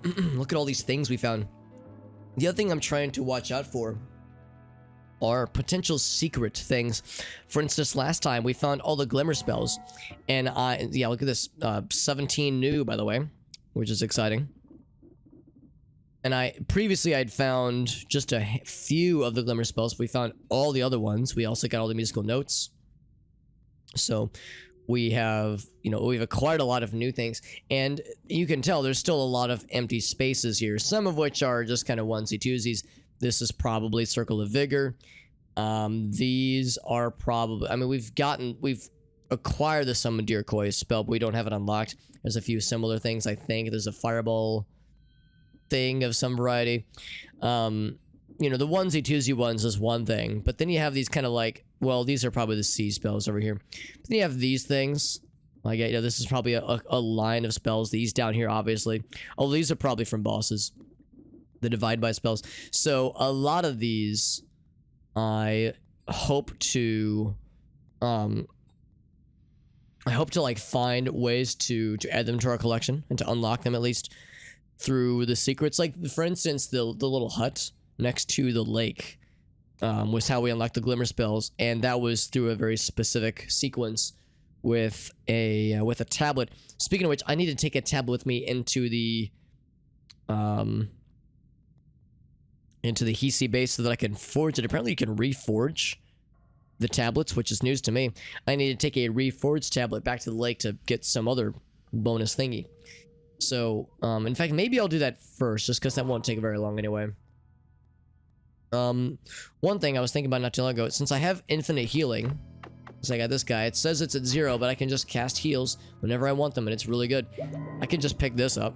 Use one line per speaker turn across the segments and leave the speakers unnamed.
Look at all these things we found. The other thing I'm trying to watch out for are potential secret things. For instance, last time we found all the glimmer spells, and yeah, look at this, 17 new, by the way, which is exciting. And previously I'd found just a few of the glimmer spells. We found all the other ones. We also got all the musical notes. So we have, we've acquired a lot of new things, and you can tell there's still a lot of empty spaces here, some of which are just kind of onesie twosies. This is probably Circle of Vigor. These are probably, I mean, we've acquired the Summon Deercoy spell, but we don't have it unlocked. There's a few similar things, I think. There's a Fireball thing of some variety. The onesie twosie ones is one thing, but then you have these kind of like, well, these are probably the C spells over here. But then you have these things. Like, this is probably a line of spells. These down here, obviously. Oh, these are probably from bosses. The divide by spells. So a lot of these I hope to like find ways to add them to our collection and to unlock them, at least through the secrets. Like, for instance, the little hut next to the lake was how we unlocked the glimmer spells, and that was through a very specific sequence with a tablet. Speaking of which, I need to take a tablet with me into the Hisi base so that I can forge it. Apparently you can reforge the tablets, which is news to me. I need to take a reforged tablet back to the lake to get some other bonus thingy. So, in fact, maybe I'll do that first, just because that won't take very long anyway. One thing I was thinking about not too long ago, since I have infinite healing, so I got this guy, it says it's at 0, but I can just cast heals whenever I want them, and it's really good. I can just pick this up.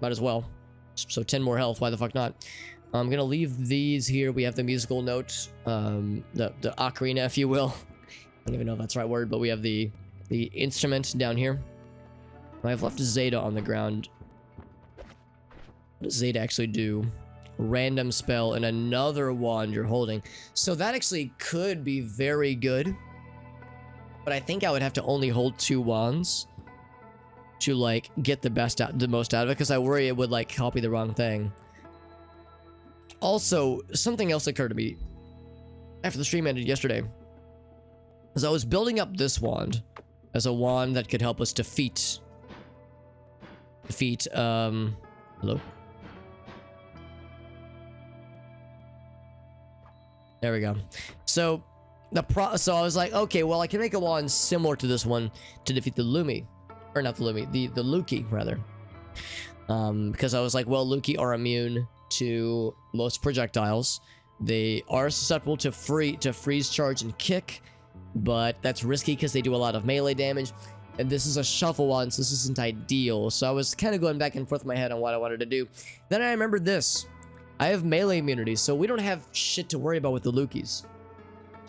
Might as well. So 10 more health, why the fuck not? I'm gonna leave these here. We have the musical note, the ocarina, if you will. I don't even know if that's the right word, but we have the instrument down here. I've left Zeta on the ground. What does Zeta actually do? Random spell and another wand you're holding. So that actually could be very good. But I think I would have to only hold 2 wands to like get the most out of it, because I worry it would like copy the wrong thing. Also, something else occurred to me after the stream ended yesterday. As I was building up this wand as a wand that could help us defeat hello? There we go. So so I was like, okay, well, I can make a wand similar to this one to defeat the Lumi. Or not the Lumi, the Luki, rather. Because I was like, well, Luki are immune to most projectiles. They are susceptible to freeze, charge, and kick, but that's risky because they do a lot of melee damage. And this is a shuffle wand, so this isn't ideal. So I was kind of going back and forth in my head on what I wanted to do. Then I remembered this. I have melee immunity, so we don't have shit to worry about with the Lukis.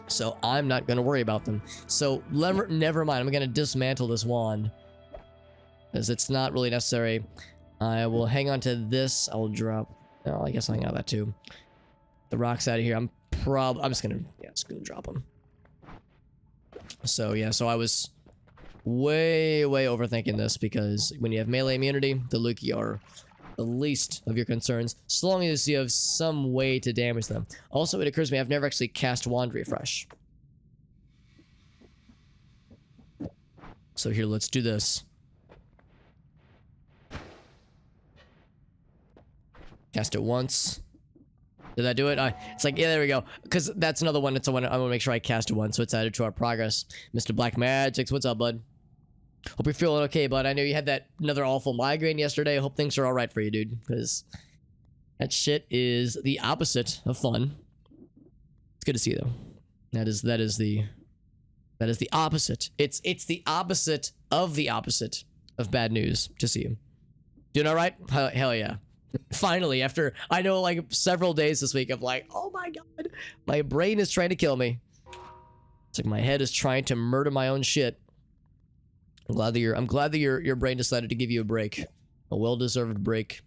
So I'm not going to worry about them. So never mind. I'm going to dismantle this wand, as it's not really necessary. I will hang on to this. I will drop. Oh, I guess I'll hang on to that too. The rocks out of here. I'm just gonna drop them. So yeah, so I was way overthinking this, because when you have melee immunity, the Luki are the least of your concerns, so long as you have some way to damage them. Also, it occurs to me I've never actually cast Wand Refresh. So here, let's do this. Cast it once. Did that do it? It's like, yeah, there we go. Because that's another one. It's a one. I want to make sure I cast it once, so it's added to our progress. Mr. Black Magics, what's up, bud? Hope you're feeling okay, bud. I know you had that another awful migraine yesterday. I hope things are all right for you, dude. Because that shit is the opposite of fun. It's good to see you, though. That is the opposite. It's the opposite of bad news to see you. Doing all right? Hell yeah. Finally, after, I know, like, several days this week of like, oh my god, my brain is trying to kill me. It's like my head is trying to murder my own shit. I'm glad that your brain decided to give you a break. A well-deserved break.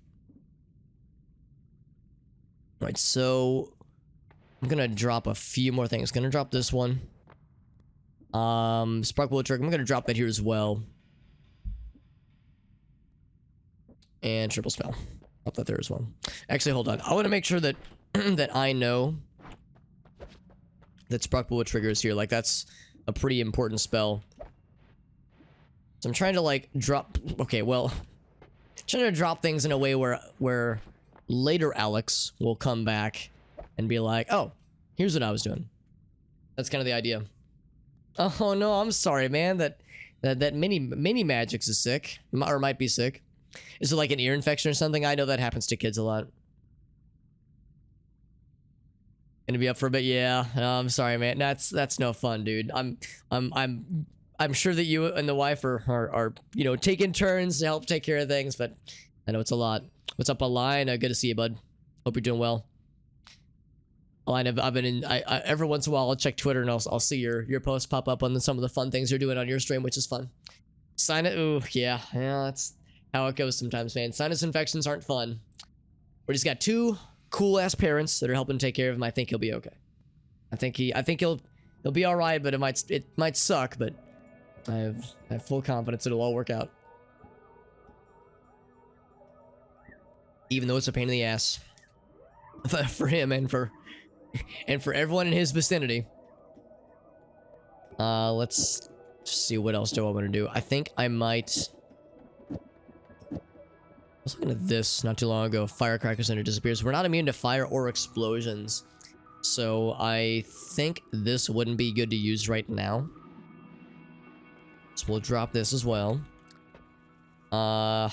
Alright, so I'm gonna drop a few more things. Gonna drop this one. Spark Bullet Trick, I'm gonna drop that here as well. And Triple Spell. Pop that there as well. Actually, hold on. I want to make sure that that I know that Sprout Bullet trigger is here. Like, that's a pretty important spell. So I'm trying to, like, drop... Okay, well... trying to drop things in a way where later Alex will come back and be like, oh, here's what I was doing. That's kind of the idea. Oh, no, I'm sorry, man. That mini Magix is sick. Or might be sick. Is it like an ear infection or something? I know that happens to kids a lot. Gonna be up for a bit, yeah. I'm sorry, man. That's no fun, dude. I'm sure that you and the wife are you know, taking turns to help take care of things, but I know it's a lot. What's up, Alina? Good to see you, bud. Hope you're doing well. Alina, I've been in. I every once in a while I'll check Twitter and I'll see your posts pop up on some of the fun things you're doing on your stream, which is fun. Sinus, ooh, yeah, that's how it goes sometimes, man. Sinus infections aren't fun. We just got two cool ass parents that are helping take care of him. I think he'll be okay. I think he'll be all right, but it might suck, but I have full confidence it'll all work out. Even though it's a pain in the ass for him and for everyone in his vicinity. Let's see, what else do I want to do? I think I might... I was looking at this not too long ago. Firecracker Center disappears. We're not immune to fire or explosions. So I think this wouldn't be good to use right now. So we'll drop this as well. I'm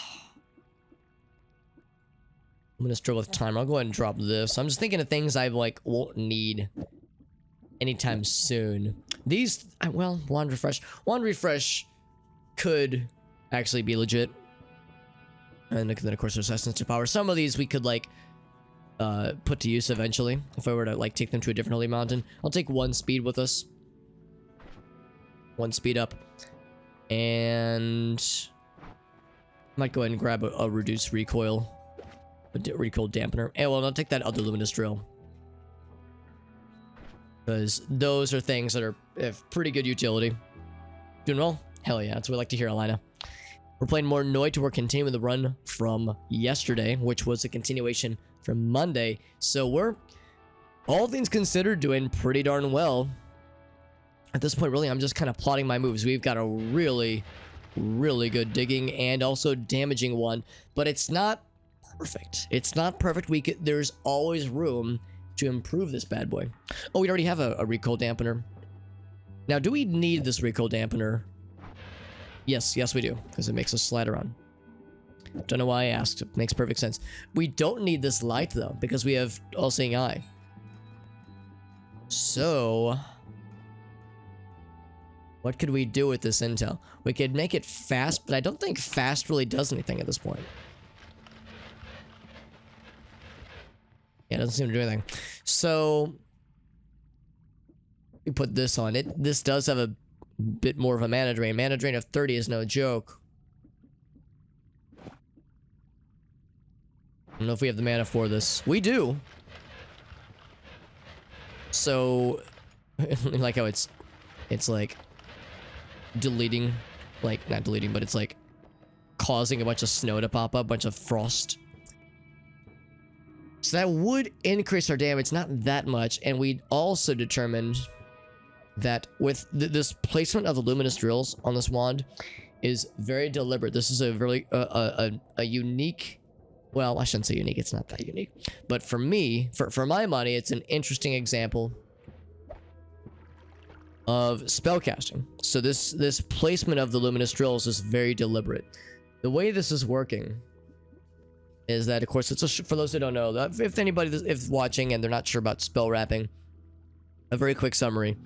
gonna struggle with time. I'll go ahead and drop this. I'm just thinking of things I like won't need anytime soon. These, well, Wand Refresh. Wand Refresh could actually be legit. And then of course there's Essence to Power. Some of these we could like put to use eventually. If I were to like take them to a different holy mountain. I'll take 1 speed with us. 1 speed up. And might go ahead and grab a reduced recoil. A recoil dampener. And well, I'll take that other luminous drill. Because those are things that have pretty good utility. Doing well? Hell yeah, that's what we like to hear, Alina. We're playing more Noita. We're continuing the run from yesterday, which was a continuation from Monday. So we're, all things considered, doing pretty darn well. At this point, really, I'm just kind of plotting my moves. We've got a really, really good digging and also damaging one, but it's not perfect. It's not perfect. There's always room to improve this bad boy. Oh, we already have a recoil dampener. Now, do we need this recoil dampener? Yes, we do, because it makes us slide around. Don't know why I asked. It makes perfect sense. We don't need this light, though, because we have All-Seeing Eye. So, what could we do with this intel? We could make it fast, but I don't think fast really does anything at this point. Yeah, it doesn't seem to do anything. So, we put this on it. This does have a bit more of a mana drain. Mana drain of 30 is no joke. I don't know if we have the mana for this. We do. So, like how it's like deleting, like not deleting, but it's like causing a bunch of snow to pop up, a bunch of frost. So that would increase our damage, not that much, and we also determined that with this placement of the luminous drills on this wand is very deliberate. This is a very a unique, well, I shouldn't say unique, it's not that unique, but for me, for my money, it's an interesting example of spellcasting. So this placement of the luminous drills is very deliberate. The way this is working is that, of course, it's for those who don't know, if anybody is watching and they're not sure about spell wrapping, a very quick summary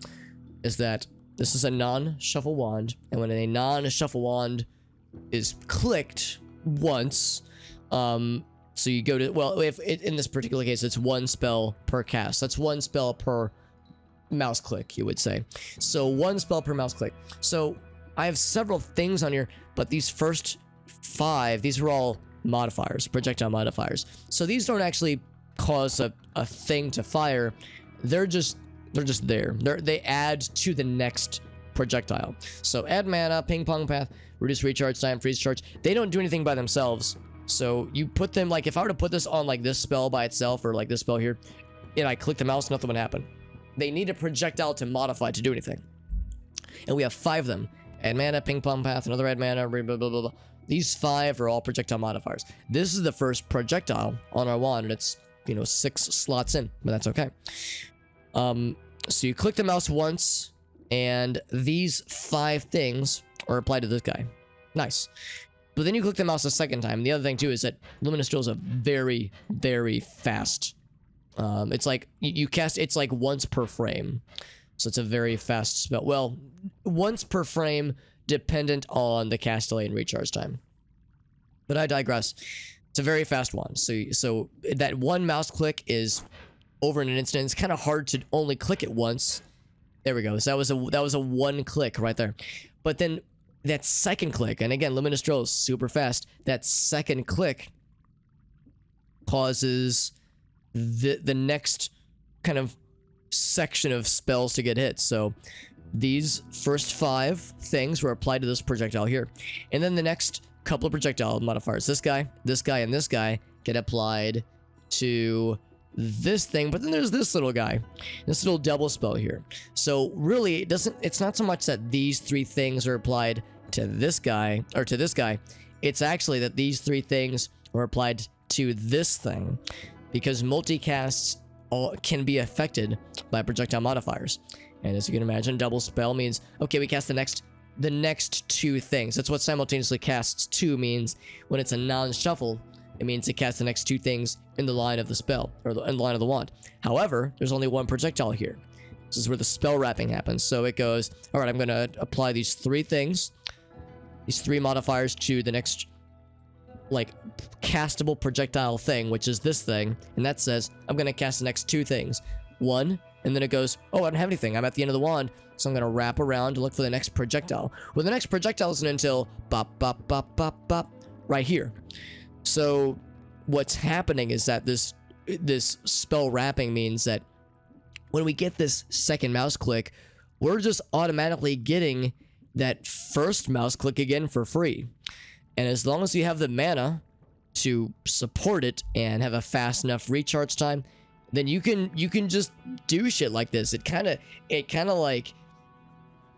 is that this is a non-shuffle wand, and when a non-shuffle wand is clicked once, so you go to, well, if in this particular case, it's 1 spell per cast. That's 1 spell per mouse click, you would say. So 1 spell per mouse click. So I have several things on here, but these first 5, these are all modifiers, projectile modifiers. So these don't actually cause a thing to fire. They're just there. They add to the next projectile. So add mana, ping pong path, reduce recharge time, freeze charge. They don't do anything by themselves. So you put them, like, if I were to put this on like this spell by itself, or like this spell here, and I click the mouse, nothing would happen. They need a projectile to modify to do anything. And we have 5 of them. Add mana, ping pong path, another add mana, blah, blah, blah, blah. These 5 are all projectile modifiers. This is the first projectile on our wand, and it's, you know, 6 slots in, but that's okay. So you click the mouse once, and these 5 things are applied to this guy. Nice. But then you click the mouse a second time. The other thing too is that Luminous Drill is a very, very fast. It's like you cast. It's like once per frame, so it's a very fast spell. Well, once per frame, dependent on the cast delay and recharge time. But I digress. It's a very fast one. So that one mouse click is over in an instant. It's kind of hard to only click it once. There we go. So that was a 1 click right there. But then that second click, and again, Luminous Drill is super fast. That second click causes the next kind of section of spells to get hit. So these first 5 things were applied to this projectile here, and then the next couple of projectile modifiers, this guy, and this guy, get applied to this thing. But then there's this little guy, this little double spell here. So really, it's not so much that these 3 things are applied to this guy or to this guy. It's actually that these 3 things are applied to this thing, because multicasts can be affected by projectile modifiers. And as you can imagine, double spell means, okay, we cast the next 2 things. That's what simultaneously casts 2 means. When it's a non-shuffle, it means it casts the next 2 things in the line of the spell, or in the line of the wand. However, there's only 1 projectile here. This is where the spell wrapping happens. So it goes, all right, I'm going to apply these 3 things, these 3 modifiers to the next, like, castable projectile thing, which is this thing. And that says, I'm going to cast the next 2 things. 1, and then it goes, oh, I don't have anything. I'm at the end of the wand. So I'm going to wrap around to look for the next projectile. Well, the next projectile isn't until bop, bop, bop, bop, bop, right here. So what's happening is that this spell wrapping means that when we get this second mouse click, we're just automatically getting that first mouse click again for free. And as long as you have the mana to support it and have a fast enough recharge time, then you can just do shit like this. It kind of like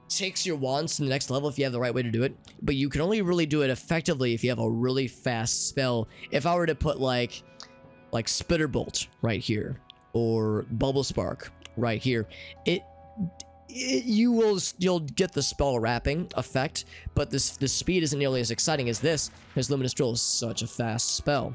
takes your wands to the next level if you have the right way to do it. But you can only really do it effectively if you have a really fast spell. If I were to put like Spitter Bolt right here, or Bubble Spark right here, you'll get the spell wrapping effect, but the speed isn't nearly as exciting as this, because Luminous Drill is such a fast spell.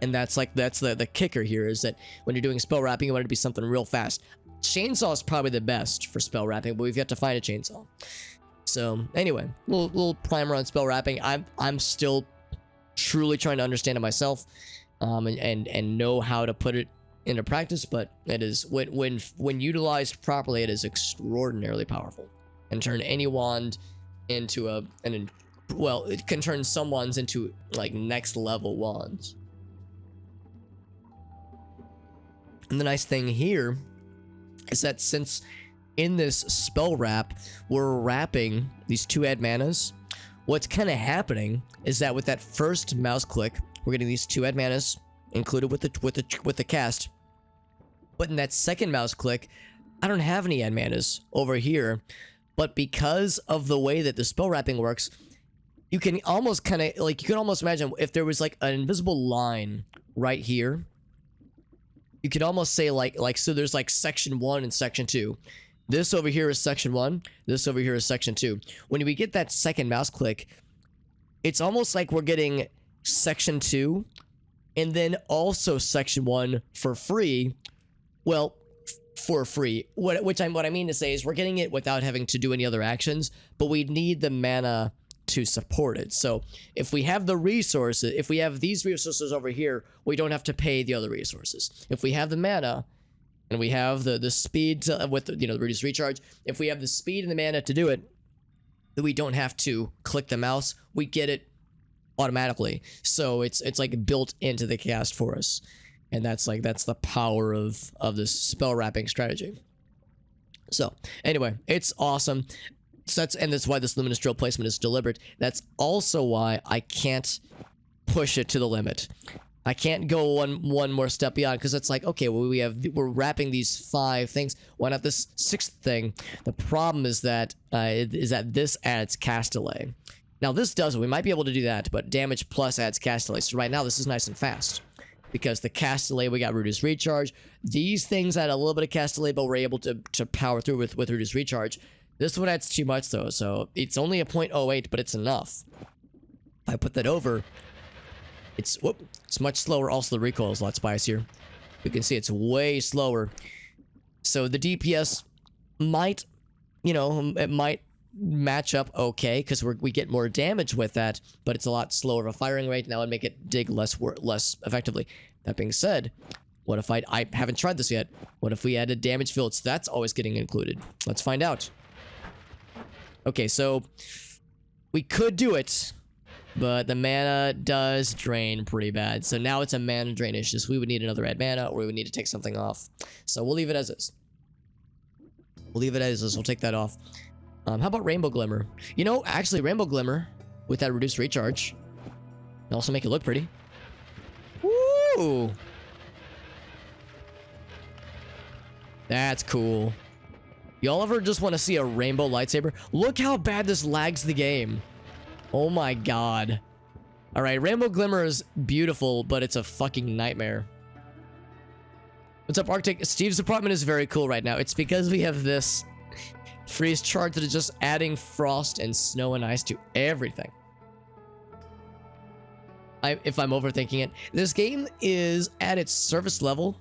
And that's the kicker here, is that when you're doing spell wrapping, you want it to be something real fast. Chainsaw is probably the best for spell wrapping, but we've yet to find a chainsaw. So anyway, little primer on spell wrapping. I'm still truly trying to understand it myself, and know how to put it into practice. But it is, when utilized properly, it is extraordinarily powerful, and turn any wand into well, it can turn some wands into like next level wands. And the nice thing here is that since in this spell wrap, we're wrapping these 2 add manas, what's kind of happening is that with that first mouse click, we're getting these 2 add manas included with the cast. But in that second mouse click, I don't have any add manas over here. But because of the way that the spell wrapping works, you can almost imagine if there was like an invisible line right here. You could almost say so there's like section 1 and section 2. This over here is section 1. This over here is section 2. When we get that second mouse click, it's almost like we're getting section 2 and then also section 1 for free. Well, for free. What I mean to say is we're getting it without having to do any other actions, but we need the mana to support it. So if we have the resources, if we have these resources over here, we don't have to pay the other resources. If we have the mana and we have the speed with the reduced recharge, if we have the speed and the mana to do it, then we don't have to click the mouse. We get it automatically. So it's like built into the cast for us. And that's the power of this spell wrapping strategy. So anyway, it's awesome. So that's why this Luminous Drill placement is deliberate. That's also why I can't push it to the limit. I can't go one more step beyond, because it's like, okay, well, we're wrapping these 5 things. Why not this 6th thing? The problem is that this adds cast delay. Now this doesn't. We might be able to do that, but damage plus adds cast delay. So right now this is nice and fast, because the cast delay, we got reduced recharge. These things add a little bit of cast delay, but we're able to power through with reduced recharge. This one adds too much though, so it's only a 0.08, but it's enough. If I put that over, it's much slower. Also, the recoil is a lot spicier. You can see it's way slower. So the DPS might, it might match up okay, because we get more damage with that, but it's a lot slower of a firing rate. Now it'd make it dig less effectively. That being said, what if I haven't tried this yet? What if we added damage fields? That's always getting included. Let's find out. Okay, so we could do it, but the mana does drain pretty bad. So now it's a mana drain issue. So we would need another red mana, or we would need to take something off. So we'll leave it as is. We'll take that off. How about Rainbow Glimmer? Actually, Rainbow Glimmer with that reduced recharge can also make it look pretty. Woo! That's cool. Y'all ever just want to see a rainbow lightsaber? Look how bad this lags the game. Oh my god. Alright, Rainbow Glimmer is beautiful, but it's a fucking nightmare. What's up, Arctic? Steve's apartment is very cool right now. It's because we have this freeze chart that is just adding frost and snow and ice to everything. If I'm overthinking it. This game is at its surface level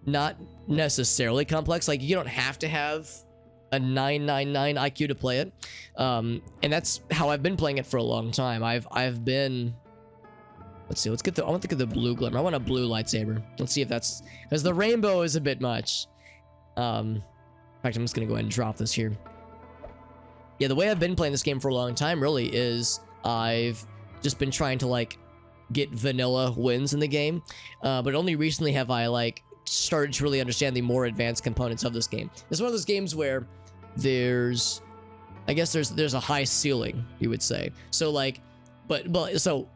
not necessarily complex. Like, you don't have to have a 999 IQ to play it. And that's how I've been playing it for a long time. I've been... Let's see, I want to get the blue glimmer. I want a blue lightsaber. Let's see if that's... Because the rainbow is a bit much. In fact, I'm just going to go ahead and drop this here. Yeah, the way I've been playing this game for a long time, really, is I've just been trying to, like, get vanilla wins in the game. But only recently have I, like, started to really understand the more advanced components of this game. It's one of those games where there's a high ceiling, you would say. So like, but so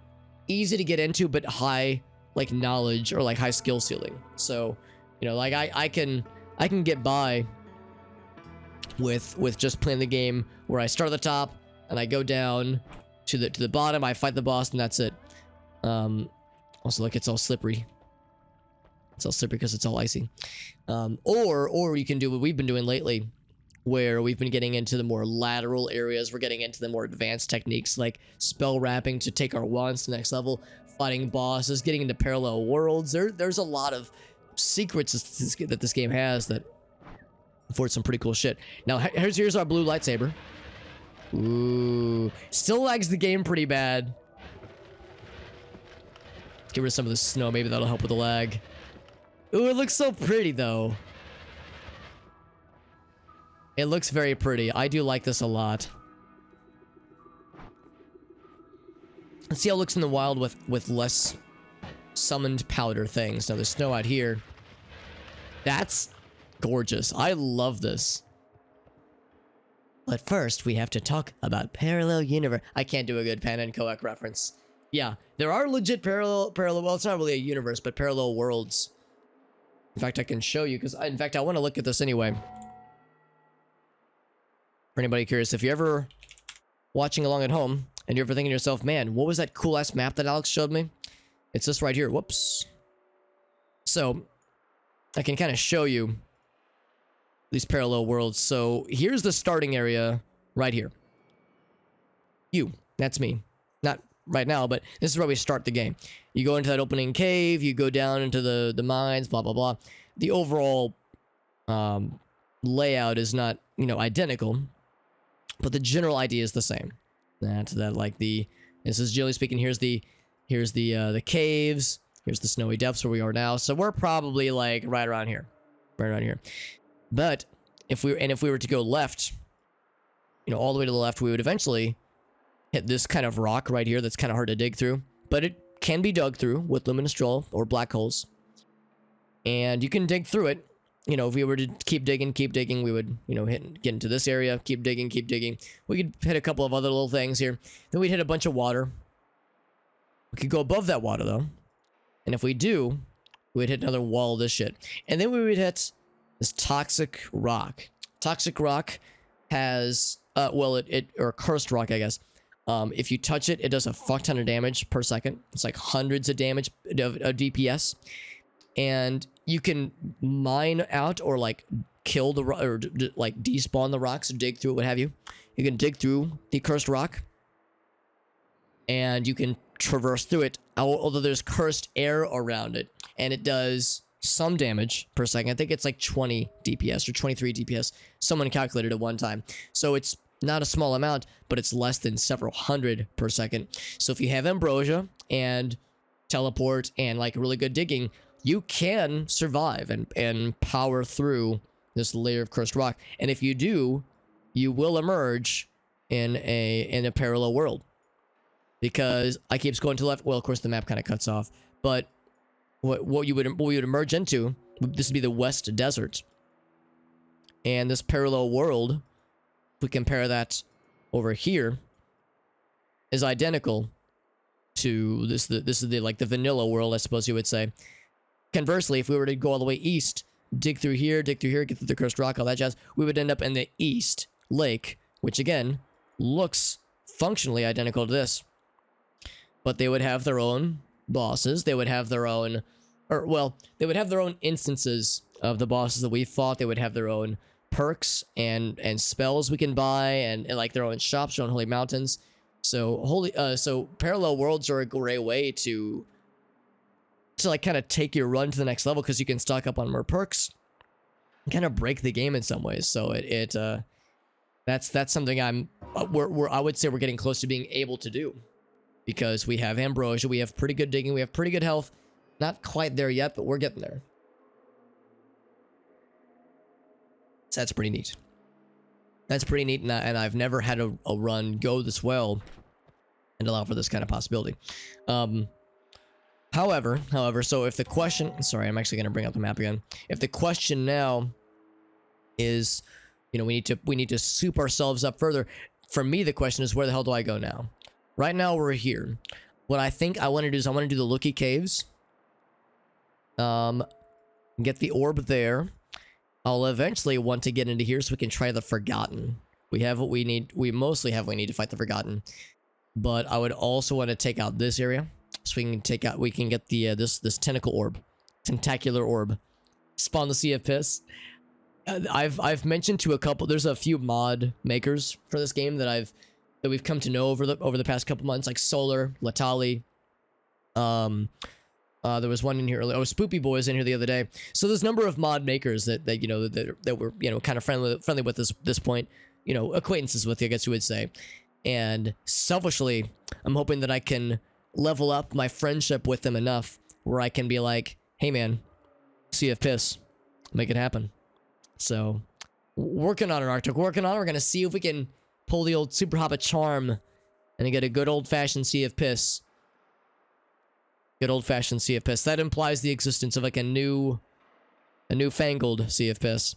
easy to get into, but high like knowledge or like high skill ceiling. So, like I can get by with just playing the game where I start at the top and I go down to the bottom, I fight the boss, and that's it. Also, look, it's all slippery. It's all slippery because it's all icy. Or you can do what we've been doing lately, where we've been getting into the more lateral areas. We're getting into the more advanced techniques like spell wrapping to take our wands to the next level, fighting bosses, getting into parallel worlds. There's a lot of secrets that this game has that afford some pretty cool shit. Now, here's our blue lightsaber. Ooh. Still lags the game pretty bad. Let's get rid of some of the snow. Maybe that'll help with the lag. Ooh, it looks so pretty, though. It looks very pretty. I do like this a lot. Let's see how it looks in the wild with less summoned powder things. Now, there's snow out here. That's gorgeous. I love this. But first, we have to talk about Parallel Universe. I can't do a good Pan and Coac reference. Yeah, there are legit parallel, well, it's not really a universe, but parallel worlds. In fact, I can show you, because in fact, I want to look at this anyway. For anybody curious, if you're ever watching along at home, and you're ever thinking to yourself, man, what was that cool-ass map that Alex showed me? It's this right here. Whoops. So, I can kind of show you these parallel worlds. So, here's the starting area right here. That's me. Not right now, but this is where we start the game. You go into that opening cave, you go down into the mines, blah, blah, blah. The overall layout is not, identical, but the general idea is the same. This is generally speaking, here's the caves, here's the snowy depths where we are now. So we're probably like right around here. But if we were to go left, all the way to the left, we would eventually hit this kind of rock right here that's kind of hard to dig through, but it can be dug through with luminous drill or black holes. And you can dig through it. If we were to keep digging, we would, get into this area, keep digging. We could hit a couple of other little things here. Then we'd hit a bunch of water. We could go above that water though. And if we do, we'd hit another wall of this shit. And then we would hit this toxic rock. Toxic rock has, or cursed rock, I guess. If you touch it, it does a fuck ton of damage per second. It's like hundreds of damage of DPS. And you can mine out or like kill the rock, or like despawn the rocks, dig through it, what have you. You can dig through the cursed rock. And you can traverse through it, although there's cursed air around it. And it does some damage per second. I think it's like 20 DPS or 23 DPS. Someone calculated it one time. So it's not a small amount, but it's less than several hundred per second. So if you have Ambrosia and teleport and like really good digging, you can survive and power through this layer of cursed rock. And if you do, you will emerge in a parallel world. Because I keep going to the left. Well, of course, the map kind of cuts off. But what you would emerge into, this would be the West Desert. And this parallel world, if we compare that over here, is identical to this is the like the vanilla world, I suppose you would say. Conversely, if we were to go all the way east, dig through here, get through the cursed rock, all that jazz, we would end up in the East Lake, which again looks functionally identical to this. But they would have their own bosses. They would have their own, they would have their own instances of the bosses that we fought. They would have their own perks and spells we can buy, and like their own shops, their own holy mountains. So parallel worlds are a great way to like kind of take your run to the next level, because you can stock up on more perks, kind of break the game in some ways. So that's something I would say we're getting close to being able to do. Because we have Ambrosia, we have pretty good digging, we have pretty good health. Not quite there yet, but we're getting there. So that's pretty neat. That's pretty neat, and I've never had a run go this well and allow for this kind of possibility. However, so if the question... Sorry, I'm actually going to bring up the map again. If the question now is, you know, we need to soup ourselves up further. For me, the question is, where the hell do I go now? Right now, we're here. What I think I want to do is I want to do the Lookie Caves. Get the orb there. I'll eventually want to get into here so we can try the Forgotten. We have what we need. We mostly have what we need to fight the Forgotten. But I would also want to take out this area. So we can get the this tentacle orb. Tentacular orb. Spawn the Sea of Piss. I've mentioned to a couple, there's a few mod makers for this game that we've come to know over the past couple months, like Solar, Latali. There was one in here earlier. Oh, Spoopy Boy was in here the other day. So there's a number of mod makers that you know that were, you know, kind of friendly with this point, you know, acquaintances with, I guess you would say. And selfishly, I'm hoping that I can level up my friendship with them enough where I can be like, hey man, Sea of Piss, make it happen. So working on it, Arctic. Working on it. We're gonna see if we can pull the old Super Hobbit charm and get a good old-fashioned Sea of Piss. Good old-fashioned Sea of Piss. That implies the existence of like a newfangled Sea of Piss.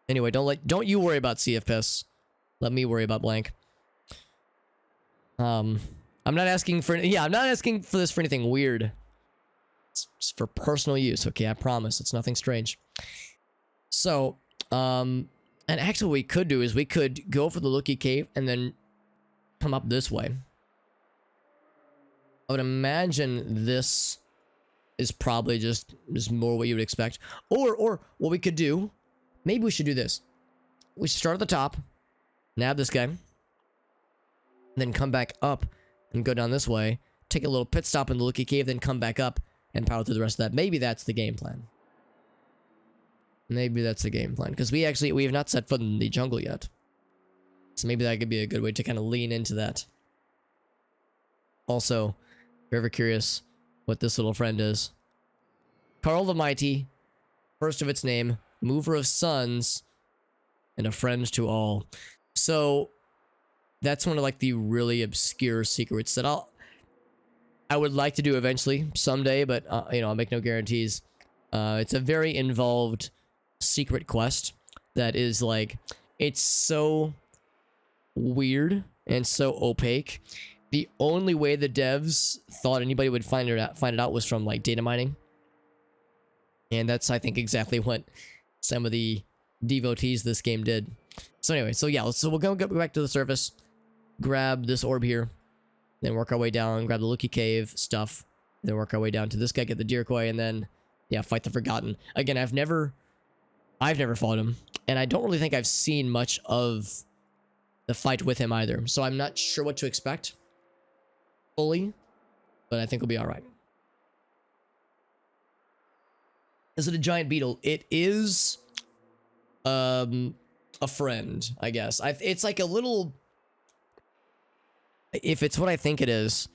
Anyway, don't you worry about Sea of Piss. Let me worry about blank. I'm not asking for this for anything weird. It's for personal use, okay? I promise. It's nothing strange. So, and actually what we could do is we could go for the Lookie Cave and then come up this way. I would imagine this is probably just more what you would expect. Or what we could do, maybe we should do this. We should start at the top, nab this guy, then come back up and go down this way, take a little pit stop in the Lookie Cave, then come back up and power through the rest of that. Maybe that's the game plan. Maybe that's the game plan, because we have not set foot in the jungle yet. So maybe that could be a good way to kind of lean into that. Also, if you're ever curious what this little friend is, Carl the Mighty, first of its name, mover of suns, and a friend to all. So that's one of like the really obscure secrets that I would like to do eventually, someday, but you know, I'll make no guarantees. It's a very involved secret quest that is like, it's so weird and so opaque the only way the devs thought anybody would find it out was from like data mining. And that's, I think, exactly what some of the devotees of this game did. So anyway, so yeah, so we'll go back to the surface, grab this orb here, then work our way down, grab the Lucky Cave stuff, then work our way down to this guy, get the Deerkoi, and then, yeah, fight the Forgotten. Again, I've never fought him, and I don't really think I've seen much of the fight with him either, so I'm not sure what to expect fully, but I think we'll be alright. Is it a giant beetle? It is a friend, I guess. It's like a little, if it's what I think it is,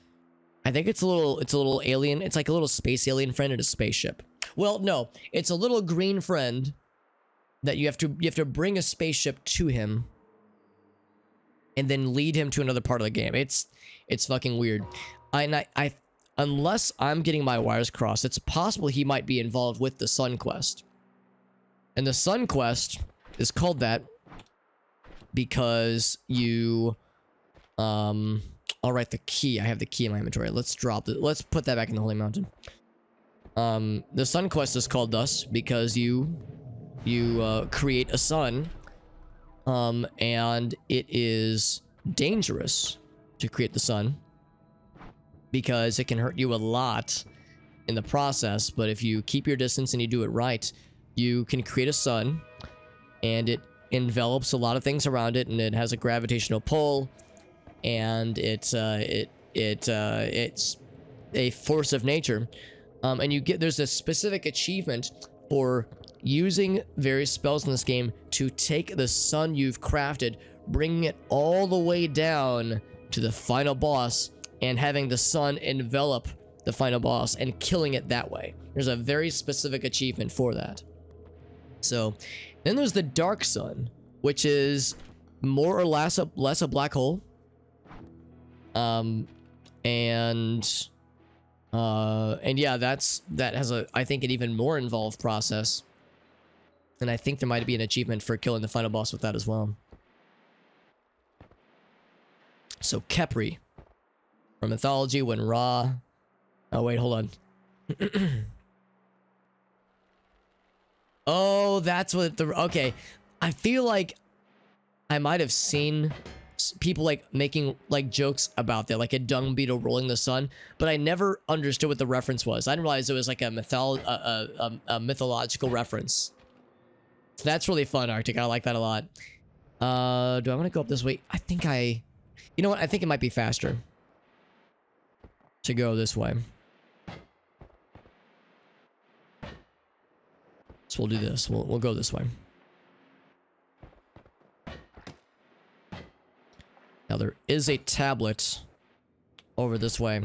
I think it's a little alien. It's like a little space alien friend in a spaceship. Well, no, it's a little green friend that you have to bring a spaceship to him and then lead him to another part of the game. It's fucking weird. I unless I'm getting my wires crossed, it's possible he might be involved with the Sun Quest. And the Sun Quest is called that because you I'll write the key. I have the key in my inventory. Let's drop it. Let's put that back in the Holy Mountain. The Sun Quest is called thus because you create a sun, and it is dangerous to create the sun because it can hurt you a lot in the process, but if you keep your distance and you do it right, you can create a sun, and it envelops a lot of things around it, and it has a gravitational pull, and it's a force of nature. And there's a specific achievement for using various spells in this game to take the sun you've crafted, bringing it all the way down to the final boss, and having the sun envelop the final boss and killing it that way. There's a very specific achievement for that. So then there's the Dark Sun, which is more or less a black hole. And yeah, that has I think an even more involved process. And I think there might be an achievement for killing the final boss with that as well. So Kepri from mythology, when Ra. Oh wait, hold on. Oh, that's what okay. I feel like I might have seen people like making like jokes about that, like a dung beetle rolling the sun, but I never understood what the reference was. I didn't realize it was like a mythological reference. So that's really fun, Arctic. I like that a lot. Do I want to go up this way? You know what? I think it might be faster to go this way. So we'll do this. We'll go this way. Now there is a tablet over this way.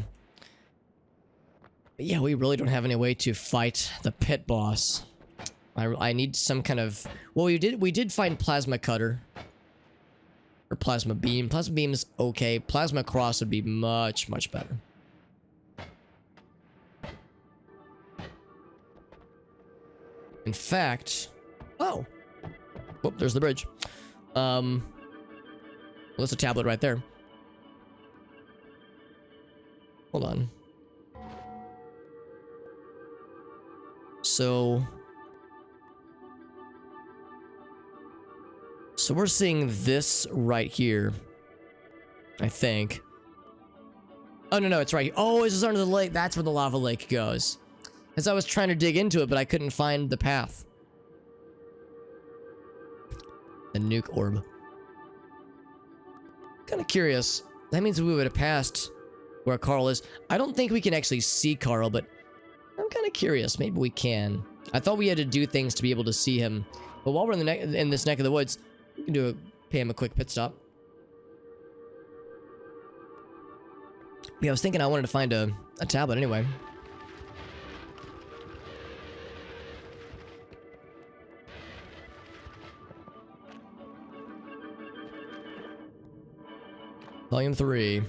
But yeah, we really don't have any way to fight the pit boss. I need some kind of... Well, we did find Plasma Cutter. Or Plasma Beam. Plasma Beam is okay. Plasma Cross would be much, much better. In fact... Oh! Whoop, there's the bridge. Well, there's a tablet right there. Hold on. So we're seeing this right here, I think. Oh, no, it's right here. Oh, it's just under the lake. That's where the lava lake goes. As I was trying to dig into it, but I couldn't find the path. The nuke orb. Kind of curious. That means we would have passed where Carl is. I don't think we can actually see Carl, but I'm kind of curious. Maybe we can. I thought we had to do things to be able to see him. But while we're in this neck of the woods, we can pay him a quick pit stop. Yeah, I was thinking I wanted to find a tablet anyway. Volume 3.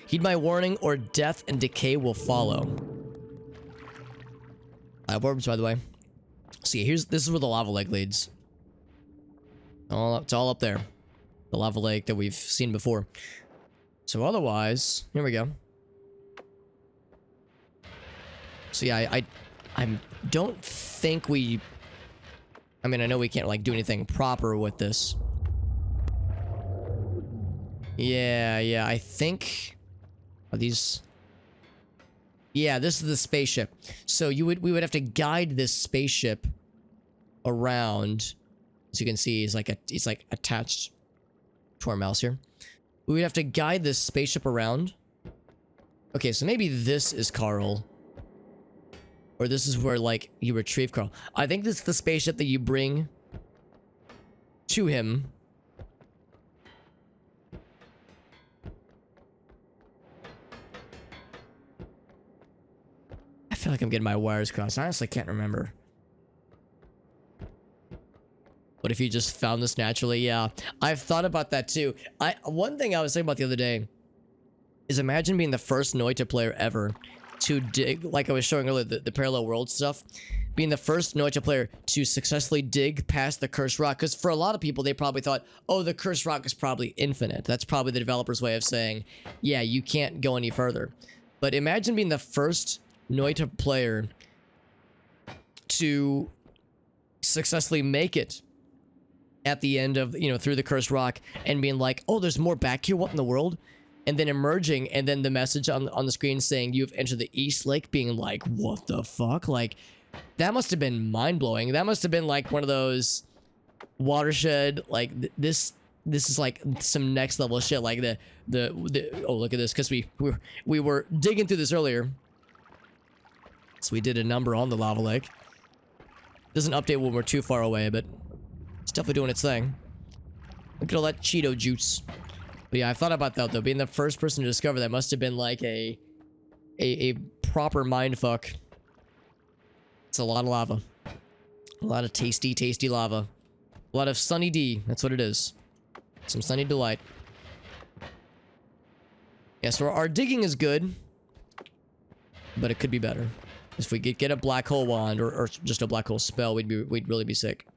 Heed my warning, or death and decay will follow. I have orbs, by the way. See, this is where the lava lake leads. It's all up there. The lava lake that we've seen before. So otherwise, here we go. So yeah, I don't think we... I mean, I know we can't, like, do anything proper with this. Yeah, I think... Are these... Yeah, this is the spaceship. So we would have to guide this spaceship around. As you can see, he's like attached to our mouse here. We would have to guide this spaceship around. Okay, so maybe this is Carl. Or this is where, like, you retrieve Carl. I think this is the spaceship that you bring to him. I feel like I'm getting my wires crossed. I honestly can't remember. What if you just found this naturally? Yeah, I've thought about that too. One thing I was thinking about the other day is imagine being the first Noita player ever to dig, like I was showing earlier, the parallel world stuff. Being the first Noita player to successfully dig past the cursed rock. Because for a lot of people, they probably thought, oh, the cursed rock is probably infinite. That's probably the developer's way of saying, yeah, you can't go any further. But imagine being the first Noita player to successfully make it at the end of, you know, through the cursed rock and being like, oh, there's more back here, what in the world? And then emerging, and then the message on the screen saying you've entered the East Lake, being like, what the fuck? Like, that must have been mind-blowing. That must have been like one of those watershed, like, this is like some next level shit. Like oh, look at this, because we were digging through this earlier. So we did a number on the lava lake. Doesn't update when we're too far away, but it's definitely doing its thing. Look at all that Cheeto juice. But yeah, I thought about that though. Being the first person to discover that must have been like a proper mindfuck. It's a lot of lava. A lot of tasty, tasty lava. A lot of Sunny D. That's what it is. Some Sunny Delight. Yeah, so our digging is good, but it could be better. If we get a black hole wand or just a black hole spell, we'd really be sick.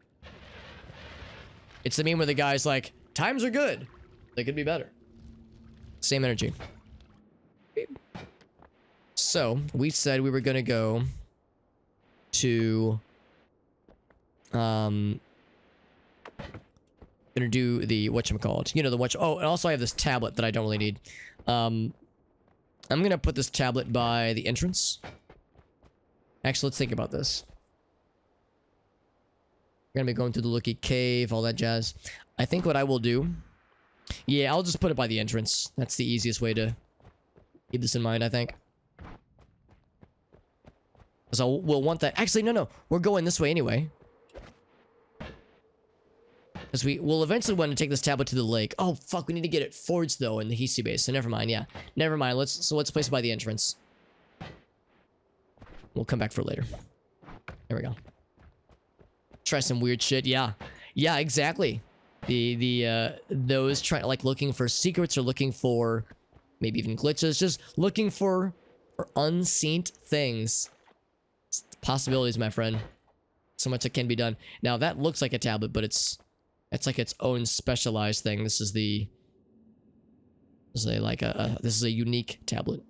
It's the meme where the guy's like, times are good. They could be better. Same energy. So, we said we were gonna go to... gonna do the whatchamacallit. You know, oh, and also I have this tablet that I don't really need. I'm gonna put this tablet by the entrance. Actually, let's think about this. We're gonna be going through the Lookie Cave, all that jazz. I think what I will do... Yeah, I'll just put it by the entrance. That's the easiest way to keep this in mind, I think. So we'll want that... Actually, no. We're going this way anyway. Because we'll eventually want to take this tablet to the lake. Oh, fuck, we need to get it forged, though, in the Hisi base. So never mind, yeah. Never mind, let's place it by the entrance. We'll come back for later. There we go. Try some weird shit, yeah. Yeah, exactly. Those like looking for secrets or looking for maybe even glitches, just looking for unseen things. It's possibilities, my friend. So much that can be done. Now that looks like a tablet, but it's like its own specialized thing. This is a unique tablet,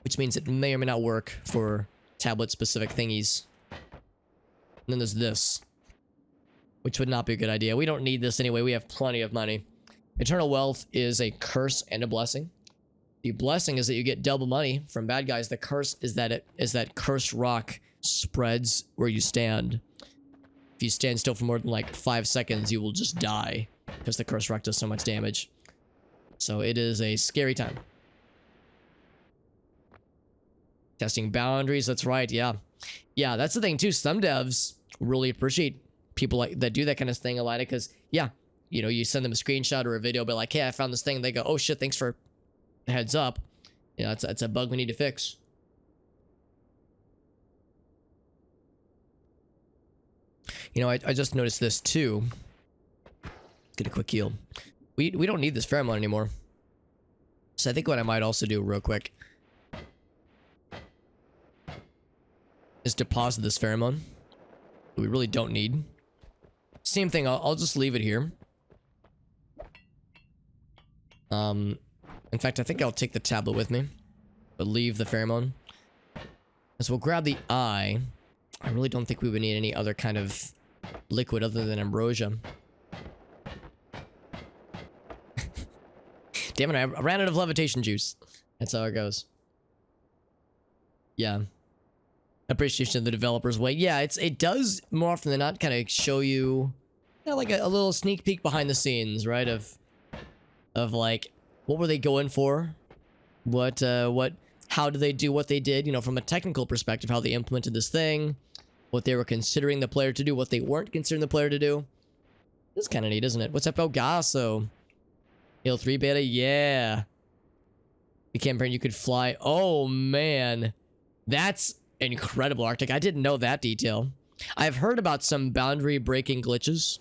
which means it may or may not work for tablet specific thingies. And then there's this, which would not be a good idea. We don't need this anyway. We have plenty of money. Eternal wealth is a curse and a blessing. The blessing is that you get double money from bad guys. The curse is that cursed rock spreads where you stand. If you stand still for more than like 5 seconds, you will just die because the cursed rock does so much damage. So it is a scary time. Testing boundaries, that's right, yeah. Yeah, that's the thing too. Some devs really appreciate people like that do that kind of thing a lot, because yeah, you know, you send them a screenshot or a video, but like, hey, I found this thing. They go, oh shit, thanks for the heads up. You know, it's a bug we need to fix. You know, I just noticed this too. Get a quick heal. We don't need this pheromone anymore. So I think what I might also do real quick is deposit this pheromone. We really don't need. Same thing, I'll just leave it here. In fact, I think I'll take the tablet with me, but leave the pheromone. So we'll grab the eye. I really don't think we would need any other kind of liquid other than ambrosia. Damn it, I ran out of levitation juice. That's how it goes. Yeah. Appreciation of the developer's way. Yeah, it does more often than not kind of show you, like a little sneak peek behind the scenes, right? Of like, what were they going for? How did they do what they did? You know, from a technical perspective, how they implemented this thing, what they were considering the player to do, what they weren't considering the player to do. It's kind of neat, isn't it? What's up, Elgaso? Halo 3 beta, yeah. The campaign you could fly. Oh, man. That's incredible, Arctic. I didn't know that detail. I've heard about some boundary-breaking glitches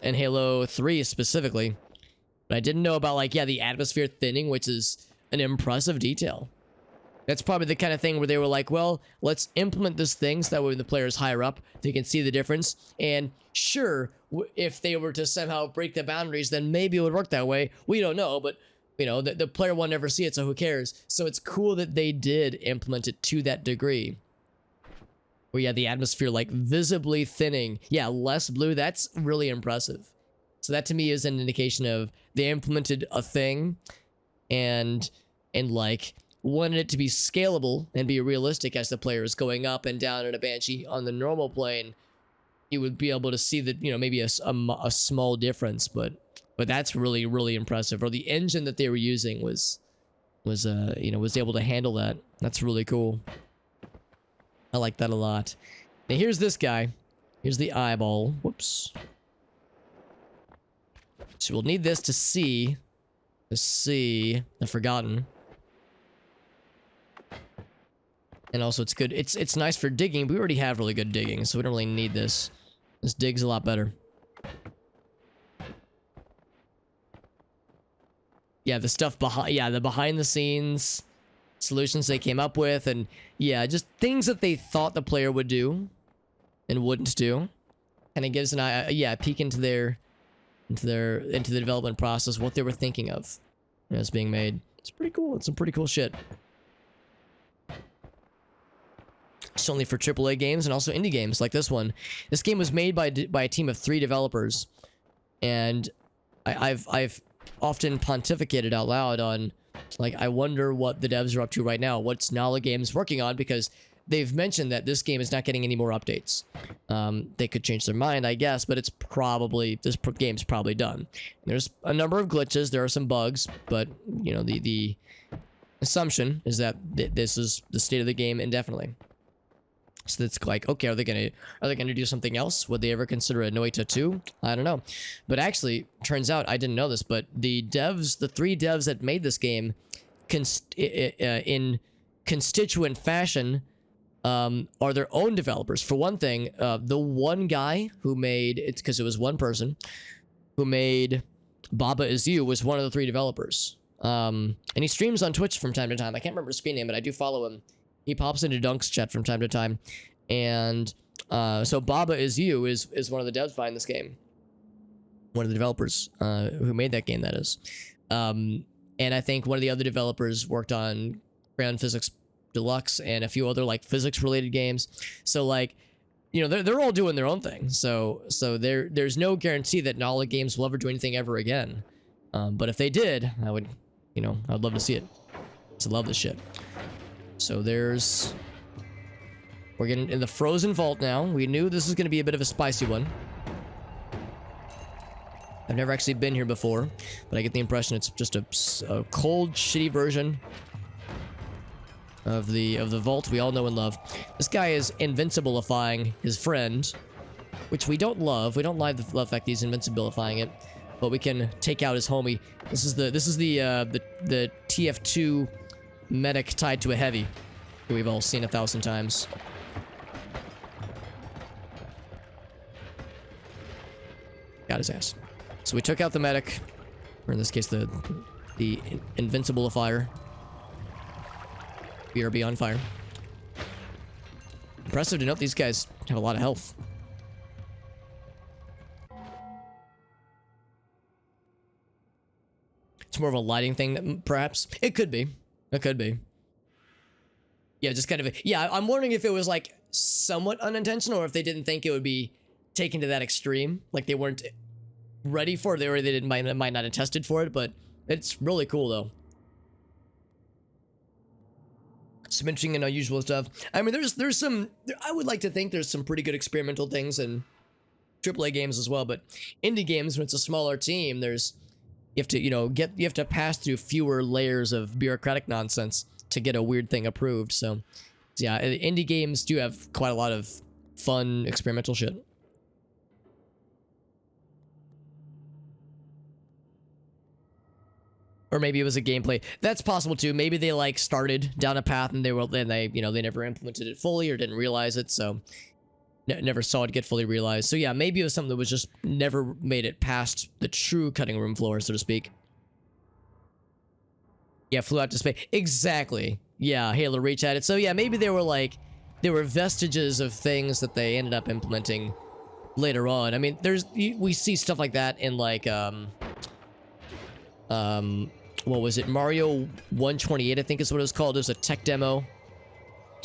in Halo 3 specifically, but I didn't know about, like, yeah, the atmosphere thinning, which is an impressive detail. That's probably the kind of thing where they were like, well, let's implement this thing so that way when the player's higher up, they can see the difference. And sure, if they were to somehow break the boundaries, then maybe it would work that way. We don't know, but, you know, the player will never see it, so who cares? So it's cool that they did implement it to that degree. Where, yeah, the atmosphere, like, visibly thinning. Yeah, less blue. That's really impressive. So that, to me, is an indication of they implemented a thing and like, wanted it to be scalable and be realistic as the player is going up and down in a Banshee. On the normal plane, you would be able to see that, you know, maybe a small difference, but that's really, really impressive. Or the engine that they were using was able to handle that. That's really cool. I like that a lot. Now here's this guy. Here's the eyeball. Whoops. So we'll need this to see the Forgotten. And also it's good. It's nice for digging. We already have really good digging, so we don't really need this. This digs a lot better. Yeah, the stuff behind, yeah, the behind the scenes solutions they came up with, and yeah, just things that they thought the player would do and wouldn't do. And it gives an eye, yeah, a peek into the development process, what they were thinking of as being made. It's pretty cool. It's some pretty cool shit. It's only for AAA games and also indie games like this one. This game was made by a team of 3 developers, and I've often pontificated out loud on, like, I wonder what the devs are up to right now. What's Nala Games working on? Because they've mentioned that this game is not getting any more updates. They could change their mind, I guess, but it's probably, this game's probably done. And there's a number of glitches. There are some bugs, but, you know, the assumption is that this is the state of the game indefinitely. So it's like, okay, are they gonna do something else? Would they ever consider a Noita 2? I don't know. But actually, turns out, I didn't know this, but the 3 devs that made this game, in constituent fashion, are their own developers. For one thing, the one guy who made, it's because it was one person, who made Baba Is You was one of the 3 developers. And he streams on Twitch from time to time. I can't remember his screen name, but I do follow him. He pops into Dunk's chat from time to time. And so Baba Is You is one of the devs behind this game. One of the developers who made that game, that is. And I think one of the other developers worked on Ground Physics Deluxe and a few other, like, physics-related games. So, like, you know, they're all doing their own thing. So there's no guarantee that Nala Games will ever do anything ever again. But if they did, I would, you know, I'd love to see it. I love this shit. So we're getting in the frozen vault now. We knew this was going to be a bit of a spicy one. I've never actually been here before, but I get the impression it's just a cold, shitty version of the vault we all know and love. This guy is invincibilifying his friend, which we don't love. We don't like the fact that he's invincibilifying it, but we can take out his homie. This is the TF2 medic tied to a heavy, who we've all seen 1,000 times. Got his ass. So we took out the medic, or in this case the invincibilifier. BRB on fire. Impressive to note these guys have a lot of health. It's more of a lighting thing, perhaps. It could be. It could be. Yeah, just kind of... Yeah, I'm wondering if it was, like, somewhat unintentional, or if they didn't think it would be taken to that extreme. Like, they weren't ready for it, or they didn't, might not have tested for it, but it's really cool, though. Some interesting and unusual stuff. I mean, there's some... I would like to think there's some pretty good experimental things in AAA games as well, but indie games, when it's a smaller team, there's... You have to, you know, you have to pass through fewer layers of bureaucratic nonsense to get a weird thing approved. So yeah, indie games do have quite a lot of fun experimental shit. Or maybe it was a gameplay. That's possible too. Maybe they like started down a path and they you know, they never implemented it fully or didn't realize it, so never saw it get fully realized. So yeah, maybe it was something that was just never made it past the true cutting room floor, so to speak. Yeah, flew out to space. Exactly. Yeah, Halo Reach had it. So yeah, maybe there were vestiges of things that they ended up implementing later on. I mean, we see stuff like that in like what was it? Mario 128, I think is what it was called. It was a tech demo.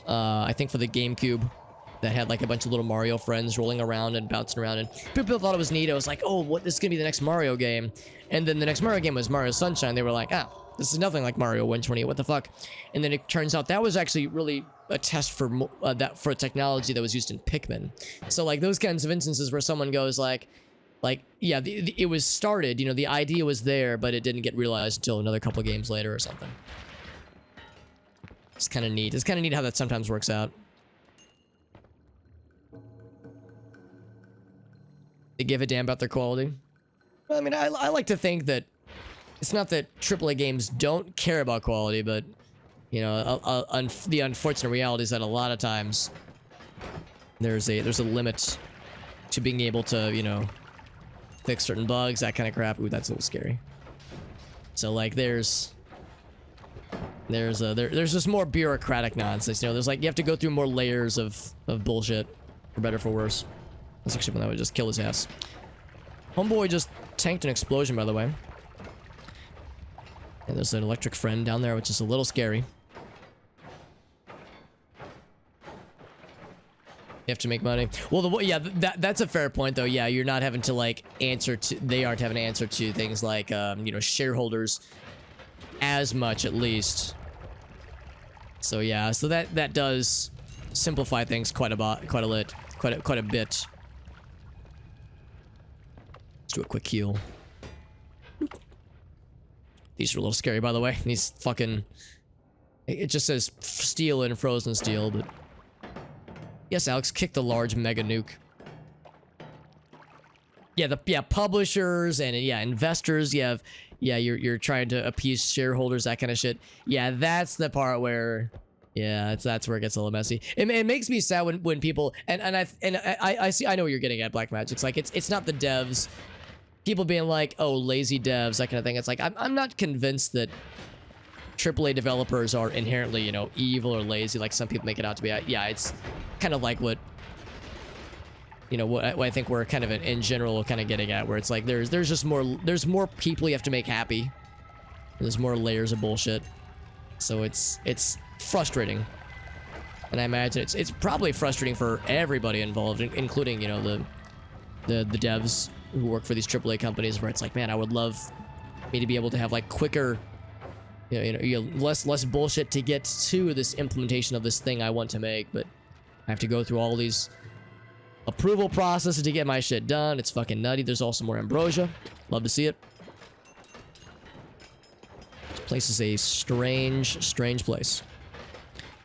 I think for the GameCube. That had like a bunch of little Mario friends rolling around and bouncing around, and people thought it was neat. I was like, oh, what, this is gonna be the next Mario game. And then the next Mario game was Mario Sunshine. They were like, ah, this is nothing like Mario 128, what the fuck. And then it turns out that was actually really a test for for technology that was used in Pikmin. So like those kinds of instances where someone goes like yeah, it was started, you know, the idea was there, but it didn't get realized until another couple of games later or something. It's kind of neat. It's kind of neat how that sometimes works out. They give a damn about their quality. Well, I mean, I like to think that it's not that AAA games don't care about quality, but, you know, the unfortunate reality is that a lot of times there's a limit to being able to, you know, fix certain bugs, that kind of crap. Ooh, that's a little scary. So like there's just more bureaucratic nonsense. You know, there's like you have to go through more layers of bullshit, for better or for worse. That's actually when I would just kill his ass. Homeboy just tanked an explosion, by the way. And there's an electric friend down there, which is a little scary. You have to make money. Well, yeah, that's a fair point, though. Yeah, you're not having to, like, answer to... They aren't having to answer to things like, you know, shareholders as much, at least. So, yeah, so that does simplify things quite a bit. Do a quick heal. These are a little scary, by the way. These fucking... It just says steel and frozen steel, but... Yes, Alex, kick the large mega nuke. Yeah, publishers and, yeah, investors, you're trying to appease shareholders, that kind of shit. Yeah, that's the part where... Yeah, that's where it gets a little messy. It makes me sad when people... And I see... I know what you're getting at, Black Magic. It's like, it's not the devs... People being like, oh, lazy devs, that kind of thing. It's like, I'm not convinced that AAA developers are inherently, you know, evil or lazy like some people make it out to be. Yeah, it's kind of like what, you know, what I think we're kind of in general kind of getting at, where it's like there's just more people you have to make happy. There's more layers of bullshit. So it's frustrating. And I imagine it's probably frustrating for everybody involved, including, you know, the devs who work for these AAA companies, where it's like, man, I would love me to be able to have like quicker, you know, less bullshit to get to this implementation of this thing I want to make, but I have to go through all these approval processes to get my shit done. It's fucking nutty. There's also more ambrosia. Love to see it. This place is a strange place.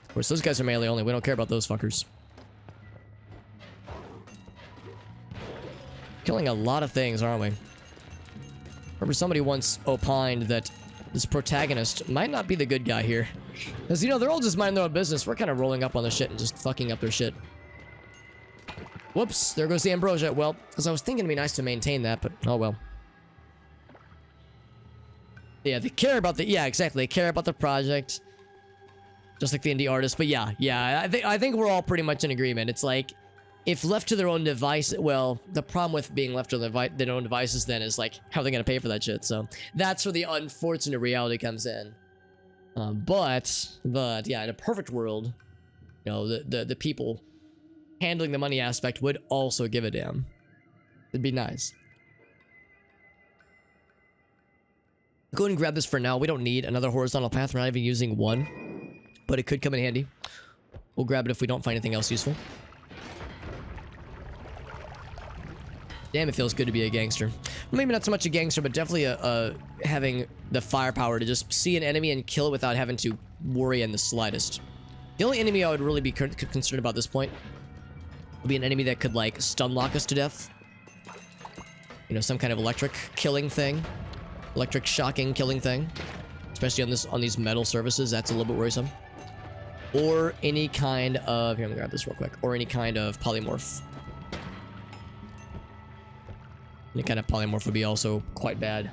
Of course, those guys are melee only. We don't care about those fuckers. Killing a lot of things, aren't we? Remember, somebody once opined that this protagonist might not be the good guy here. Because, you know, they're all just minding their own business. We're kind of rolling up on the shit and just fucking up their shit. Whoops, there goes the ambrosia. Well, because I was thinking it'd be nice to maintain that, but oh well. Yeah, they care about the... Yeah, exactly. They care about the project. Just like the indie artist. But yeah, I think we're all pretty much in agreement. It's like... if left to their own device, well, the problem with being left to their own devices then is like, how are they gonna pay for that shit? So that's where the unfortunate reality comes in. But yeah, in a perfect world, you know, the people handling the money aspect would also give a damn. It'd be nice. Go ahead and grab this for now. We don't need another horizontal path. We're not even using one, but it could come in handy. We'll grab it if we don't find anything else useful. Damn, it feels good to be a gangster. Maybe not so much a gangster, but definitely having the firepower to just see an enemy and kill it without having to worry in the slightest. The only enemy I would really be concerned about at this point would be an enemy that could, like, stun lock us to death. You know, some kind of electric killing thing. Electric shocking killing thing. Especially on these metal surfaces, that's a little bit worrisome. Or any kind of... Here, let me grab this real quick. Or any kind of polymorph. Any kind of polymorph would be also quite bad.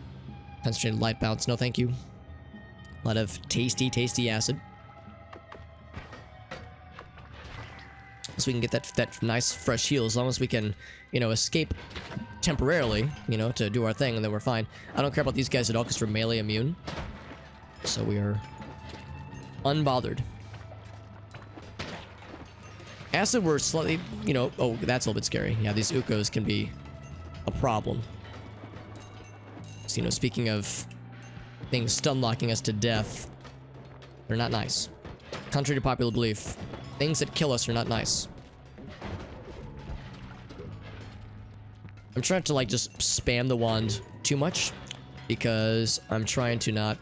Concentrated light bounce, no thank you. A lot of tasty, tasty acid. So we can get that nice fresh heal as long as we can, you know, escape temporarily, you know, to do our thing, and then we're fine. I don't care about these guys at all because we're melee immune. So we are unbothered. Acid, we're slightly, you know... Oh, that's a little bit scary. Yeah, these Ukos can be a problem. So, you know, speaking of things stun locking us to death, they're not nice. Contrary to popular belief, things that kill us are not nice. I'm trying to, like, just spam the wand too much because I'm trying to not,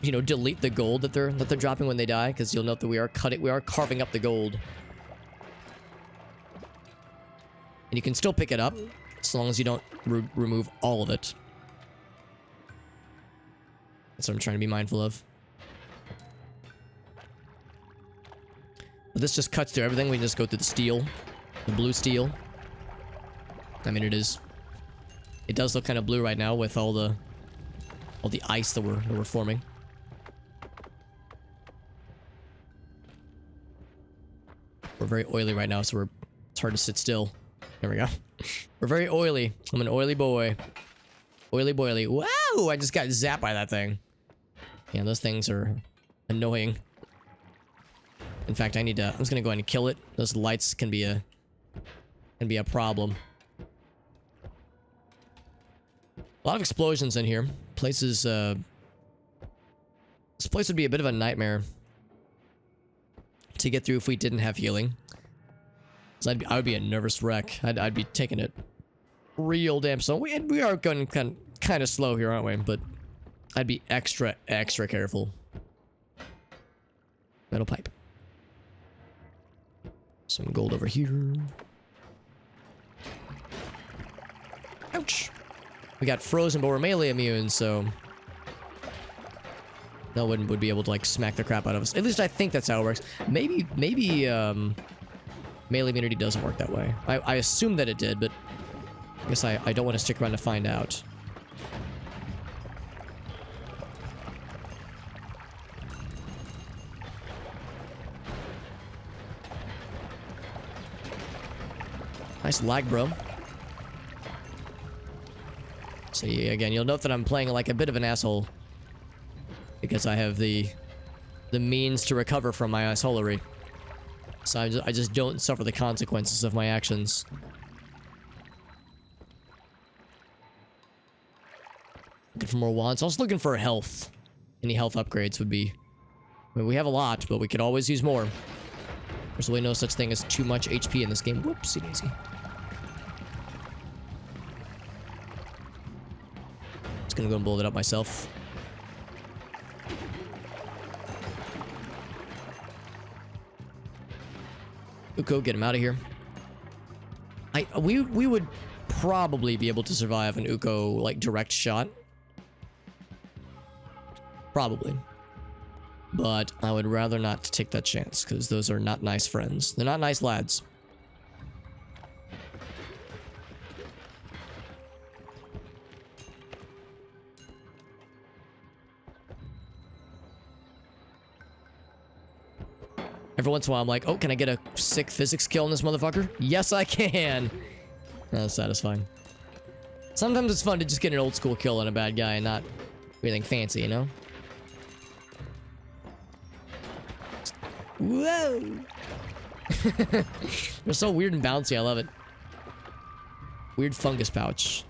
you know, delete the gold that they're dropping when they die, because you'll note that we are carving up the gold. And you can still pick it up as long as you don't remove all of it. That's what I'm trying to be mindful of. But this just cuts through everything. We can just go through the steel, the blue steel. I mean, it does look kind of blue right now with all the ice that we're forming. We're very oily right now, so it's hard to sit still. There we go. We're very oily. I'm an oily boy. Oily boily. Wow! I just got zapped by that thing. Yeah, those things are annoying. In fact, I'm just gonna go ahead and kill it. Those lights can be a problem. A lot of explosions in here. This place would be a bit of a nightmare to get through if we didn't have healing. So I would be a nervous wreck. I'd be taking it real damn slow. We are going kind of slow here, aren't we? But I'd be extra careful. Metal pipe. Some gold over here. Ouch. We got frozen, but we're melee immune, so no one would be able to, like, smack the crap out of us. At least I think that's how it works. Maybe melee immunity doesn't work that way. I assume that it did, but I guess I don't want to stick around to find out. Nice lag, bro. So yeah, again, you'll note that I'm playing like a bit of an asshole because I have the means to recover from my assholery. So I just don't suffer the consequences of my actions. Looking for more wands. Also looking for health. Any health upgrades would be... I mean, we have a lot, but we could always use more. There's really no such thing as too much HP in this game. Whoopsie daisy. Just gonna go and blow that up myself. Uko, get him out of here. We would probably be able to survive an Uko, like, direct shot. Probably. But I would rather not take that chance, because those are not nice friends. They're not nice lads. Every once in a while, I'm like, oh, can I get a sick physics kill on this motherfucker? Yes, I can. That's satisfying. Sometimes it's fun to just get an old school kill on a bad guy and not anything fancy, you know? Whoa! They're so weird and bouncy. I love it. Weird fungus pouch.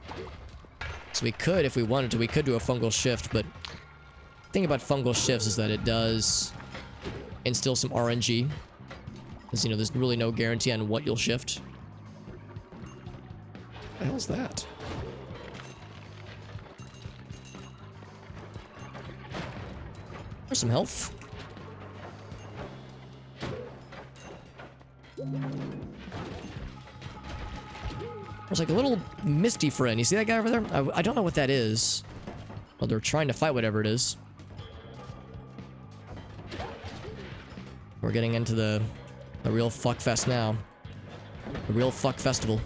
So we could, if we wanted to, we could do a fungal shift, but the thing about fungal shifts is that it does instill some RNG. Because, you know, there's really no guarantee on what you'll shift. What the hell's that? There's some health. There's like a little misty friend. You see that guy over there? I don't know what that is. Well, they're trying to fight whatever it is. We're getting into the real fuck fest now. The real fuck festival.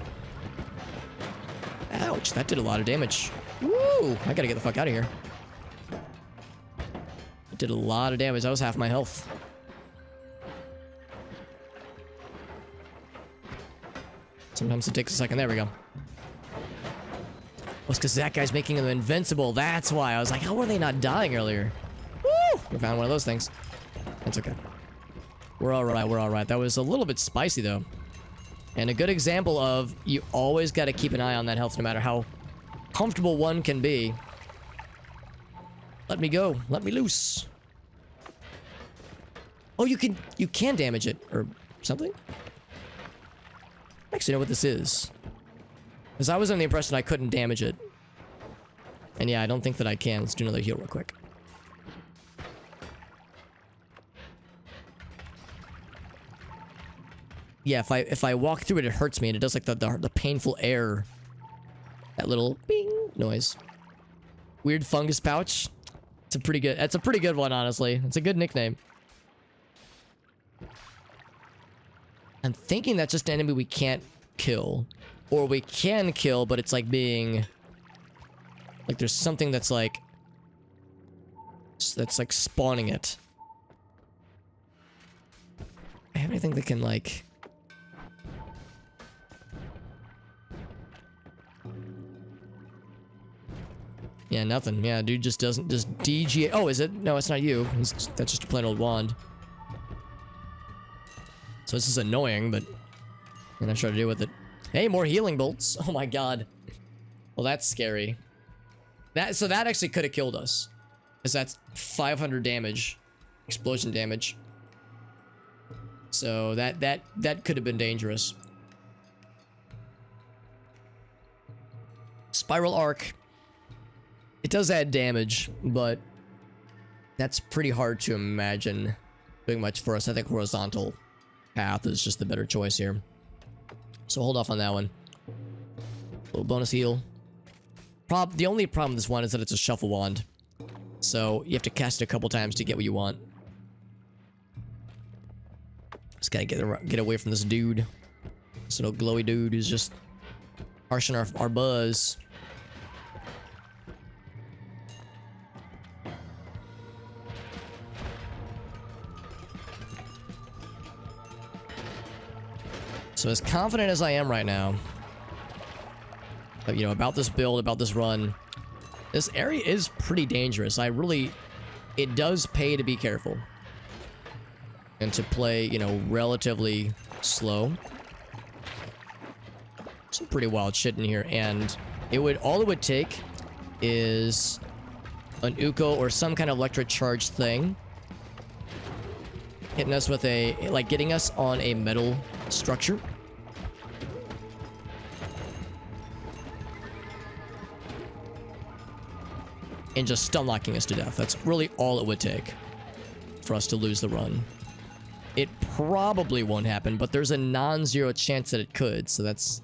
Ouch, that did a lot of damage. Woo! I gotta get the fuck out of here. It did a lot of damage. That was half my health. Sometimes it takes a second. There we go. Well, it's because that guy's making them invincible. That's why. I was like, how were they not dying earlier? Woo! We found one of those things. That's okay. We're alright, we're alright. That was a little bit spicy, though. And a good example of you always got to keep an eye on that health no matter how comfortable one can be. Let me go. Let me loose. Oh, you can damage it or something? I actually know what this is. Because I was under the impression I couldn't damage it. And yeah, I don't think that I can. Let's do another heal real quick. Yeah, if I walk through it, it hurts me, and it does like the painful air. That little bing noise. Weird fungus pouch. It's a pretty good. That's a pretty good one, honestly. It's a good nickname. I'm thinking that's just an enemy we can't kill, or we can kill, but it's like being like there's something that's like spawning it. I have anything that can like. Yeah, nothing. Yeah, dude just doesn't just DG. Oh, is it? No, it's not you. That's just a plain old wand. So this is annoying, but I'm gonna try to deal with it. Hey, more healing bolts. Oh my god. Well, that's scary. So that actually could have killed us, because that's 500 damage, explosion damage. So that could have been dangerous. Spiral arc. It does add damage, but that's pretty hard to imagine doing much for us. I think horizontal path is just the better choice here. So hold off on that one. Little bonus heal. The only problem with this one is that it's a shuffle wand. So you have to cast it a couple times to get what you want. Just gotta get away from this dude. This little glowy dude who's just harshing our buzz. So as confident as I am right now, you know, about this build, about this run, this area is pretty dangerous. It does pay to be careful. And to play, you know, relatively slow. Some pretty wild shit in here, and all it would take is an Uko or some kind of electric charge thing hitting us with getting us on a metal structure. And just stun locking us to death. That's really all it would take for us to lose the run. It probably won't happen, but there's a non-zero chance that it could, so that's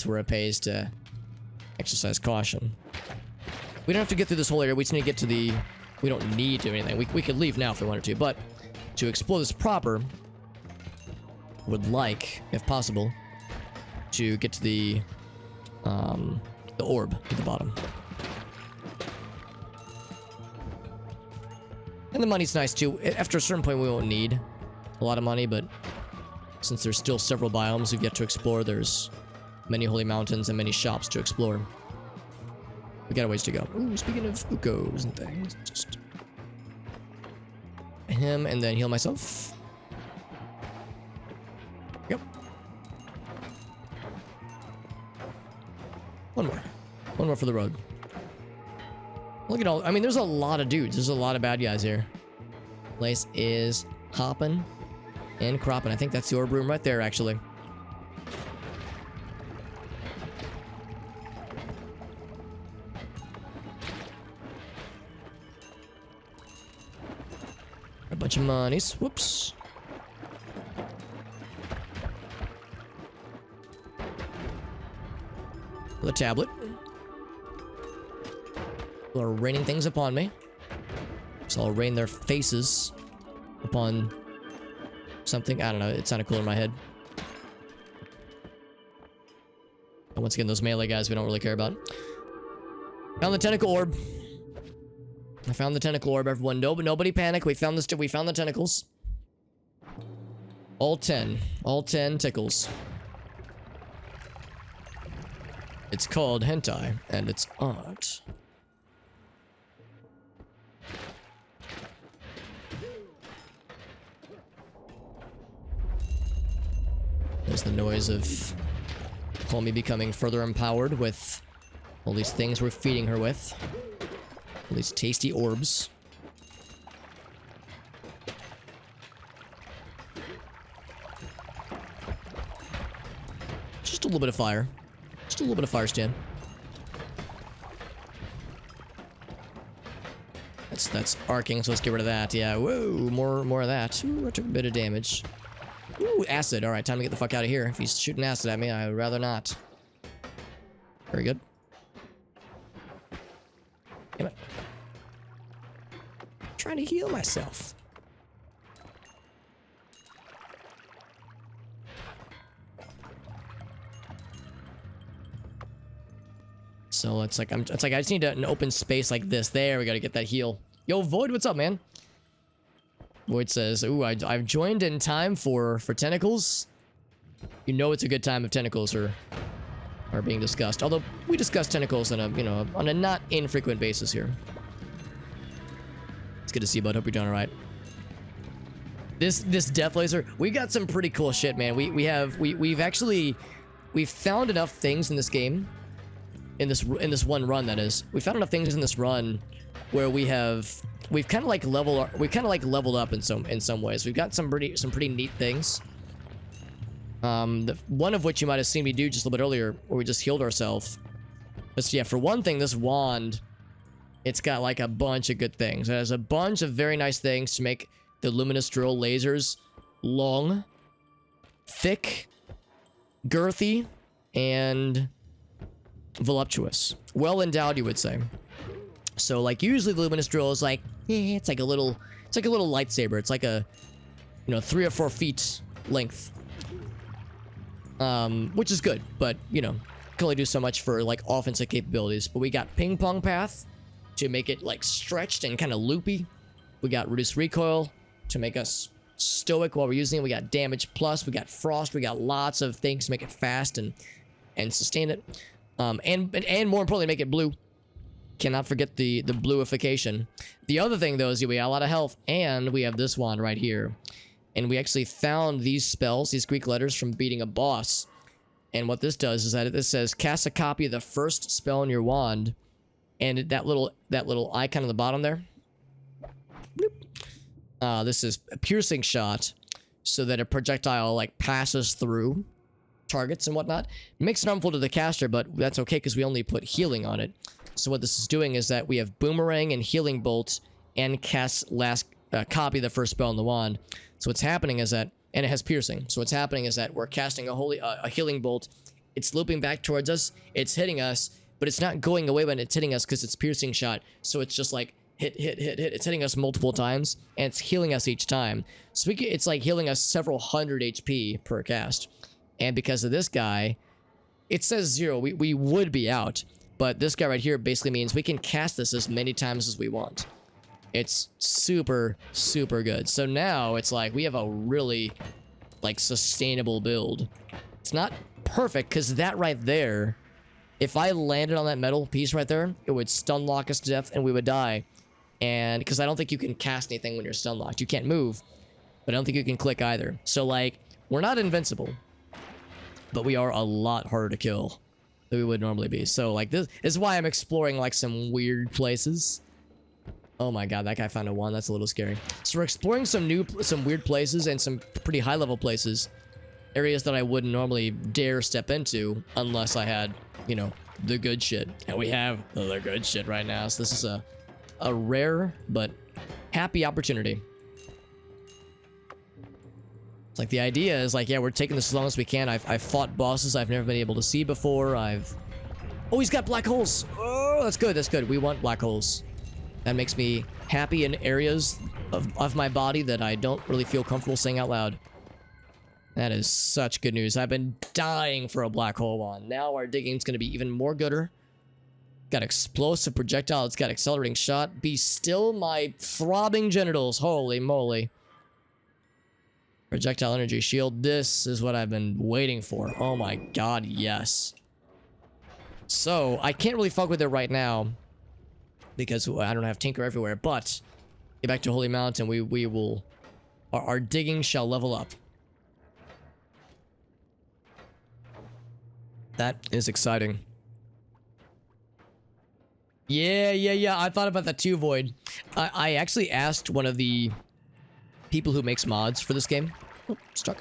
where it pays to exercise caution. We don't have to get through this whole area. We just need to get to the... We don't need to do anything. We could leave now if we wanted to, but to explore this proper, would like, if possible, to get to the orb at the bottom. And the money's nice too. After a certain point, we won't need a lot of money, but since there's still several biomes we get to explore, there's many holy mountains and many shops to explore. We got a ways to go. Ooh, speaking of ukos and things, just him and then heal myself. Yep. One more for the road. Look at all, I mean, there's a lot of dudes. There's a lot of bad guys here. Place is hopping and cropping. I think that's the orb room right there, actually. A bunch of monies. Whoops. The tablet. People are raining things upon me. So I'll rain their faces upon something. I don't know. It sounded cool in my head. And once again, those melee guys we don't really care about. Found the tentacle orb. I found the tentacle orb, everyone. Nobody panic. We found this. We found the tentacles. All 10. All 10 tickles. It's called hentai, and it's art. There's the noise of Homie becoming further empowered with all these things we're feeding her with. All these tasty orbs. Just a little bit of fire. Just a little bit of fire, Stan. That's arcing, so let's get rid of that. Yeah, whoa, more of that. Ooh, I took a bit of damage. Ooh, acid. Alright, time to get the fuck out of here. If he's shooting acid at me, I would rather not. Very good. Damn it. I'm trying to heal myself. So it's like I just need an open space like this. There, we gotta get that heal. Yo, Void, what's up, man? Void says, "Ooh, I've joined in time for tentacles." You know, it's a good time if tentacles are being discussed. Although we discuss tentacles on a on a not infrequent basis here. It's good to see you, bud. Hope you're doing all right. This death laser, we got some pretty cool shit, man. We've found enough things in this game. In this one run, that is, we found enough things in this run where we've kind of like leveled up in some ways. We've got some pretty neat things. One of which you might have seen me do just a little bit earlier, where we just healed ourselves. But yeah, for one thing, this wand, it's got like a bunch of good things. It has a bunch of very nice things to make the luminous drill lasers long, thick, girthy, and voluptuous. Well endowed, you would say. So like usually the luminous drill is like, it's like a little lightsaber. It's like a 3 or 4 feet length. Which is good, but can only do so much for like offensive capabilities. But we got ping pong path to make it like stretched and kind of loopy. We got reduced recoil to make us stoic while we're using it. We got damage plus, we got frost, we got lots of things to make it fast and sustain it. And more importantly, make it blue. Cannot forget the bluification. The other thing though is we got a lot of health, and we have this wand right here. And we actually found these spells, these Greek letters, from beating a boss. And what this does is that this says cast a copy of the first spell in your wand, and that little icon on the bottom there. Bloop. This is a piercing shot, so that a projectile like passes through targets and whatnot. It makes it harmful to the caster, but that's okay because we only put healing on it. So what this is doing is that we have boomerang and healing bolt and cast copy the first spell in the wand. So what's happening is that, and it has piercing. So what's happening is that we're casting a healing bolt. It's looping back towards us. It's hitting us, but it's not going away when it's hitting us because it's piercing shot. So it's just like hit. It's hitting us multiple times, and it's healing us each time. So it's like healing us several hundred HP per cast. And because of this guy, it says 0. We would be out. But this guy right here basically means we can cast this as many times as we want. It's super, super good. So now it's like we have a really like sustainable build. It's not perfect because that right there, if I landed on that metal piece right there, it would stun lock us to death and we would die. And because I don't think you can cast anything when you're stun locked. You can't move, but I don't think you can click either. So like, we're not invincible, but we are a lot harder to kill than we would normally be. So like, this is why I'm exploring like some weird places. Oh my god, that guy found a one. That's a little scary. So we're exploring some weird places and some pretty high level places. Areas that I wouldn't normally dare step into unless I had, you know, the good shit. And we have the good shit right now. So this is a rare but happy opportunity. It's like the idea is like, yeah, we're taking this as long as we can. I've fought bosses I've never been able to see before. Oh, he's got black holes. Oh, that's good. That's good. We want black holes. That makes me happy in areas of my body that I don't really feel comfortable saying out loud. That is such good news. I've been dying for a black hole one. Now our digging's going to be even more gooder. Got explosive projectile. It's got accelerating shot. Be still my throbbing genitals. Holy moly. Projectile energy shield. This is what I've been waiting for. Oh my god, yes. So, I can't really fuck with it right now because I don't have Tinker everywhere, but get back to Holy Mountain, we will... Our digging shall level up. That is exciting. Yeah. I thought about that too, Void. I actually asked one of the people who makes mods for this game. Oh, stuck.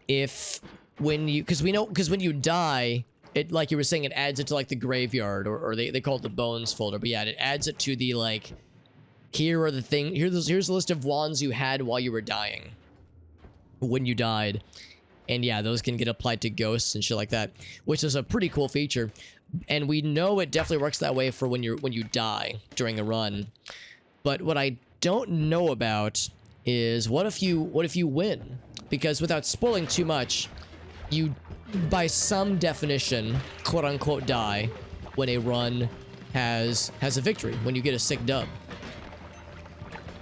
If when you, because when you die, it, like you were saying, it adds it to like the graveyard, or they call it the bones folder. But yeah, it adds it to the like, here are the thing. Here's the list of wands you had while you were dying. When you died. And yeah, those can get applied to ghosts and shit like that, which is a pretty cool feature. And we know it definitely works that way for when you die during a run. But what I don't know about is what if you win? Because without spoiling too much, you by some definition, quote unquote, die when a run has a victory, when you get a sick dub.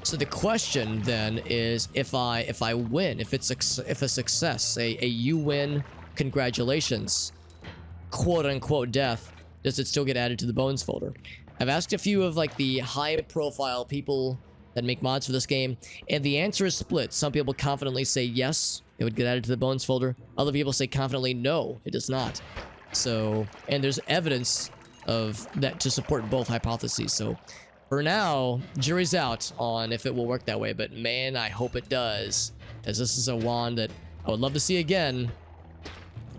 So the question then is, if I win, if a success, a you win, congratulations, quote unquote death, does it still get added to the bones folder? I've asked a few of like the high profile people that make mods for this game, and the answer is split. Some people confidently say yes, it would get added to the bones folder. Other people say confidently no, it does not. So, and there's evidence of that to support both hypotheses. So for now, jury's out on if it will work that way, but man, I hope it does, as this is a wand that I would love to see again,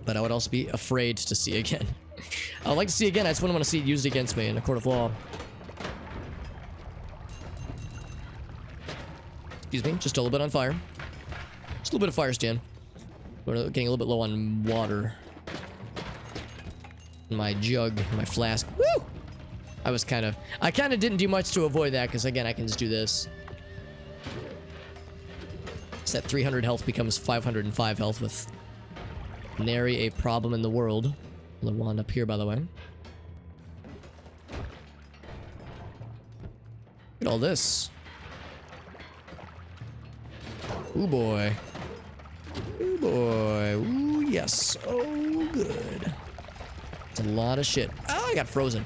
but I would also be afraid to see again. I would like to see again, I just wouldn't want to see it used against me in a court of law. Excuse me, just a little bit on fire. Just a little bit of fire stand. We're getting a little bit low on water. In my jug, my flask. Woo! I kind of didn't do much to avoid that, because again, I can just do this. So that 300 health becomes 505 health with nary a problem in the world. The wand up here, by the way. Look at all this. Ooh boy. Ooh boy. Ooh yes. Oh good. It's a lot of shit. Oh, I got frozen.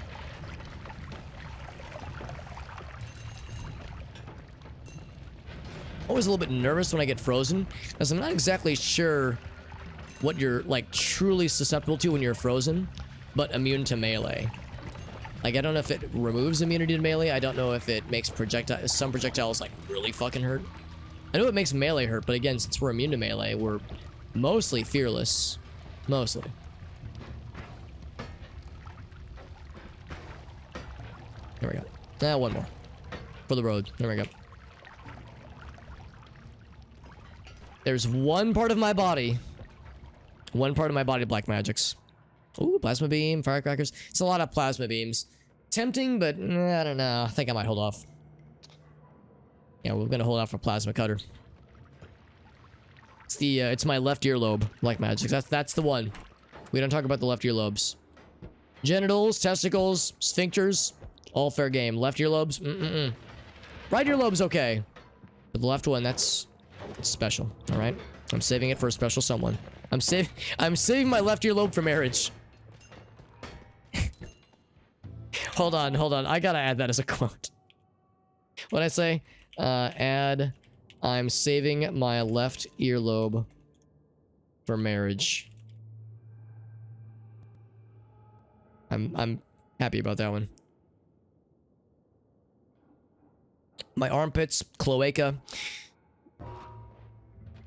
Always a little bit nervous when I get frozen, because I'm not exactly sure what you're like truly susceptible to when you're frozen, but immune to melee. Like, I don't know if it removes immunity to melee. I don't know if it makes some projectiles like really fucking hurt. I know it makes melee hurt, but again, since we're immune to melee, we're mostly fearless. Mostly. There we go. One more. For the road. There we go. There's one part of my body black magics. Ooh, plasma beam, firecrackers. It's a lot of plasma beams. Tempting, but I don't know. I think I might hold off. Yeah, we're gonna hold off for plasma cutter. It's the it's my left earlobe black magics. That's the one. We don't talk about the left earlobes. Genitals, testicles, sphincters, All fair game. Left earlobes? Right earlobe's okay. But the left one, that's special. All right? I'm saving it for a special someone. I'm saving my left earlobe for marriage. Hold on. I gotta add that as a quote. What'd I say? Add, I'm saving my left earlobe for marriage. I'm happy about that one. My armpits, cloaca.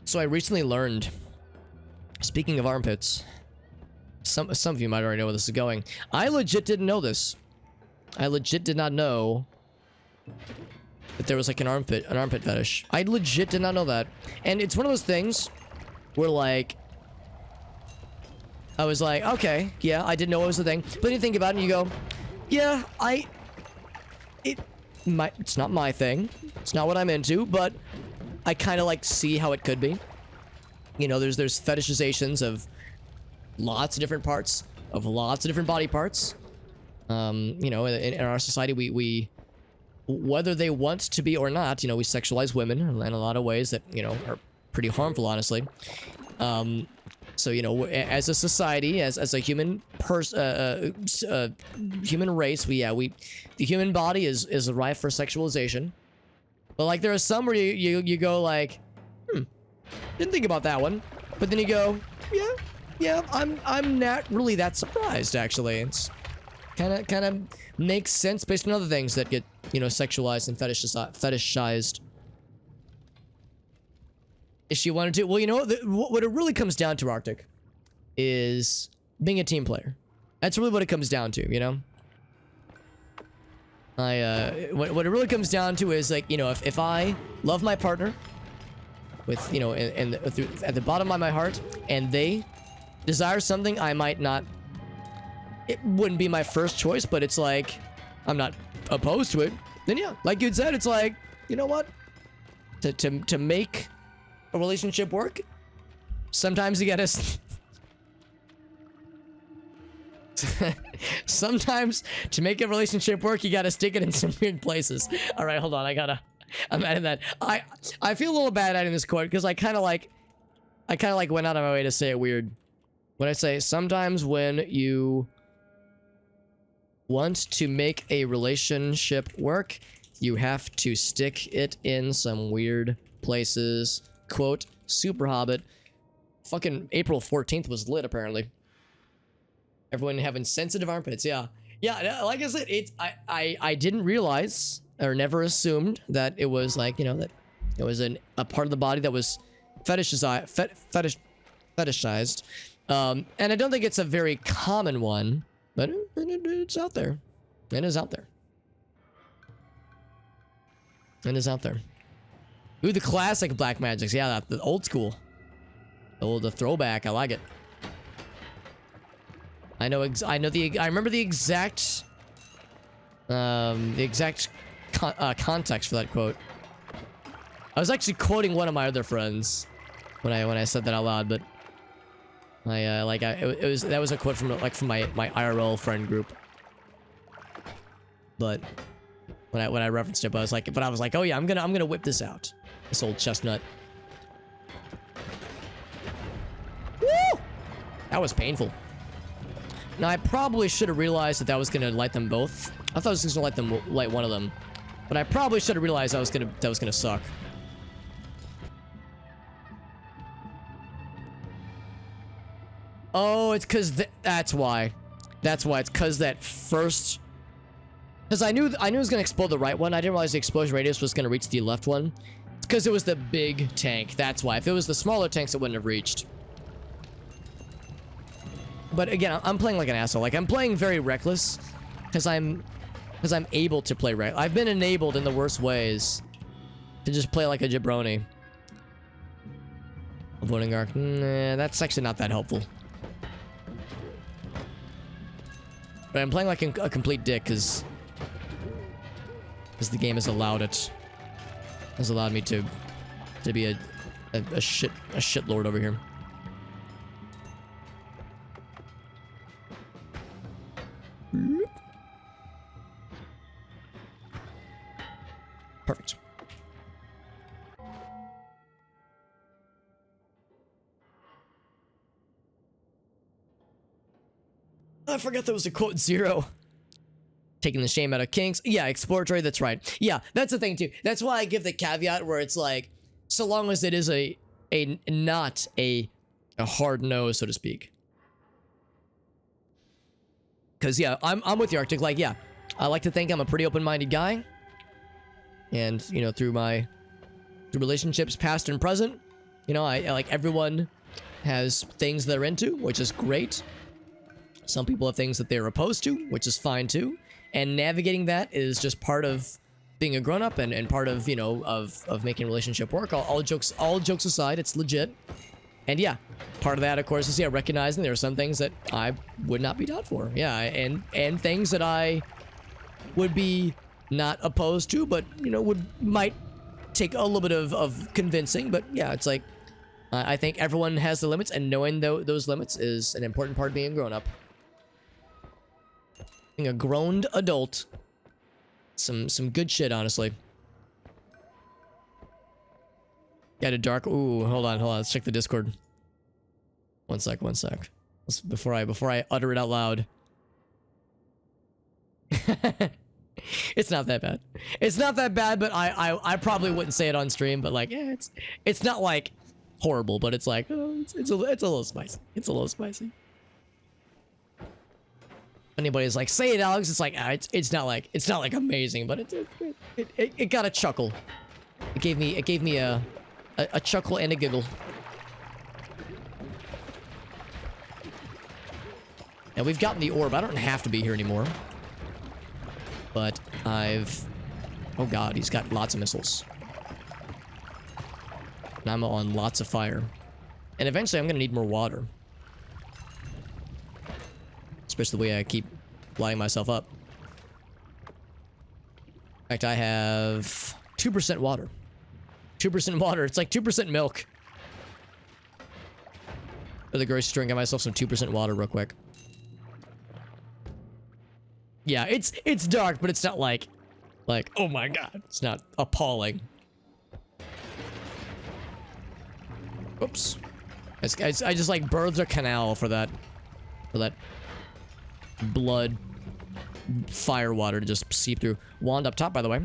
So I recently learned, speaking of armpits, some of you might already know where this is going. I legit didn't know this. I legit did not know that there was like an armpit fetish. I legit did not know that. And it's one of those things where like, I was like, okay, yeah, I didn't know it was a thing. But then you think about it and you go, yeah, it's not my thing. It's not what I'm into, but I kind of like see how it could be. You know, there's fetishizations of lots of different parts, of lots of different body parts. You know, in our society, we whether they want to be or not, you know, we sexualize women in a lot of ways that, you know, are pretty harmful, honestly. So, you know, as a society, as a human human race, the human body is rife for sexualization. But like, there are some where you go like, didn't think about that one. But then you go, yeah, I'm not really that surprised, actually. It's kind of makes sense based on other things that get, you know, sexualized and fetishized. If she wanted to, well, you know, what it really comes down to, Arctic, is being a team player. That's really what it comes down to, you know? What it really comes down to is, like, you know, if I love my partner with, you know, at the bottom of my heart, and they desire something I might not, it wouldn't be my first choice, but it's like, I'm not opposed to it, then yeah, like you said, it's like, you know what? To make a relationship work, sometimes you gotta sometimes to make a relationship work, you gotta stick it in some weird places. All right, hold on, I'm adding that. I feel a little bad adding this quote because I kind of like went out of my way to say it weird. When I say sometimes when you want to make a relationship work, you have to stick it in some weird places. Quote, Super Hobbit. Fucking April 14th was lit, apparently. Everyone having sensitive armpits, yeah. Yeah, like I said, I didn't realize, or never assumed, that it was like, you know, that it was a part of the body that was fetishized. And I don't think it's a very common one, but it's out there. It is out there. It is out there. Ooh, the classic Black Magics. Yeah, the old school. The throwback. I like it. I remember the exact context for that quote. I was actually quoting one of my other friends when I said that out loud, but that was a quote from my IRL friend group. But when I referenced it, I was like, oh yeah, I'm gonna whip this out. This old chestnut. Woo! That was painful. Now, I probably should have realized that was gonna light them both. I thought it was just gonna light one of them. But I probably should have realized that was gonna suck. Oh, it's cause that's why. That's why. It's cause that first... Cause I knew it was gonna explode the right one. I didn't realize the explosion radius was gonna reach the left one. It's cause it was the big tank. That's why. If it was the smaller tanks, it wouldn't have reached. But again, I'm playing like an asshole. Like, I'm playing very reckless. Cause I'm able to play reckless. I've been enabled in the worst ways to just play like a jabroni. Avoiding arc. Nah, that's actually not that helpful. But I'm playing like a complete dick because the game has allowed it. Has allowed me to be a shitlord over here. I forgot there was a quote 0. Taking the shame out of kinks. Yeah, exploratory, that's right. Yeah, that's the thing too. That's why I give the caveat where it's like, so long as it is not a hard no, so to speak. Because yeah, I'm with you, Arctic. Like, yeah, I like to think I'm a pretty open-minded guy. And, you know, through relationships past and present, you know, I like everyone has things they're into, which is great. Some people have things that they're opposed to, which is fine too. And navigating that is just part of being a grown-up and part of, you know, of making a relationship work. All jokes aside, it's legit. And yeah, part of that, of course, is, yeah, recognizing there are some things that I would not be down for. Yeah, and things that I would be not opposed to, but, you know, might take a little bit of convincing. But yeah, it's like, I think everyone has the limits, and knowing those limits is an important part of being a grown-up. Being a grown adult. Some good shit, honestly. Got a dark. Ooh, hold on. Let's check the Discord. One sec. Before I utter it out loud. It's not that bad. It's not that bad, but I probably wouldn't say it on stream. But like, yeah, it's not like horrible, but it's like, oh, it's a little spicy. It's a little spicy. Anybody's like, say it, Alex. It's like, it's not like amazing, but it got a chuckle. It gave me a chuckle and a giggle. And we've gotten the orb. I don't have to be here anymore. But oh god, he's got lots of missiles. And I'm on lots of fire. And eventually I'm gonna need more water. Especially the way I keep lighting myself up. In fact, I have 2% water. 2% water. It's like 2% milk. At the grocery store and get myself some 2% water real quick. Yeah, it's dark, but it's not like, oh my god. It's not appalling. Oops. I just like birthed a canal for that blood fire water to just seep through. Wand up top, by the way.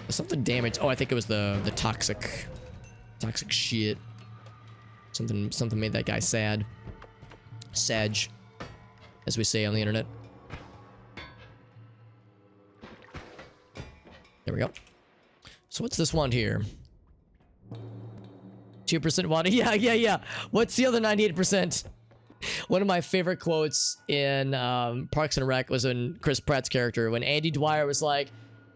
Something damaged. Oh, I think it was the toxic shit. Something made that guy sad. Sag, as we say on the internet. There we go. So what's this wand here? 2% water. Yeah. What's the other 98%? One of my favorite quotes in Parks and Rec was in Chris Pratt's character when Andy Dwyer was like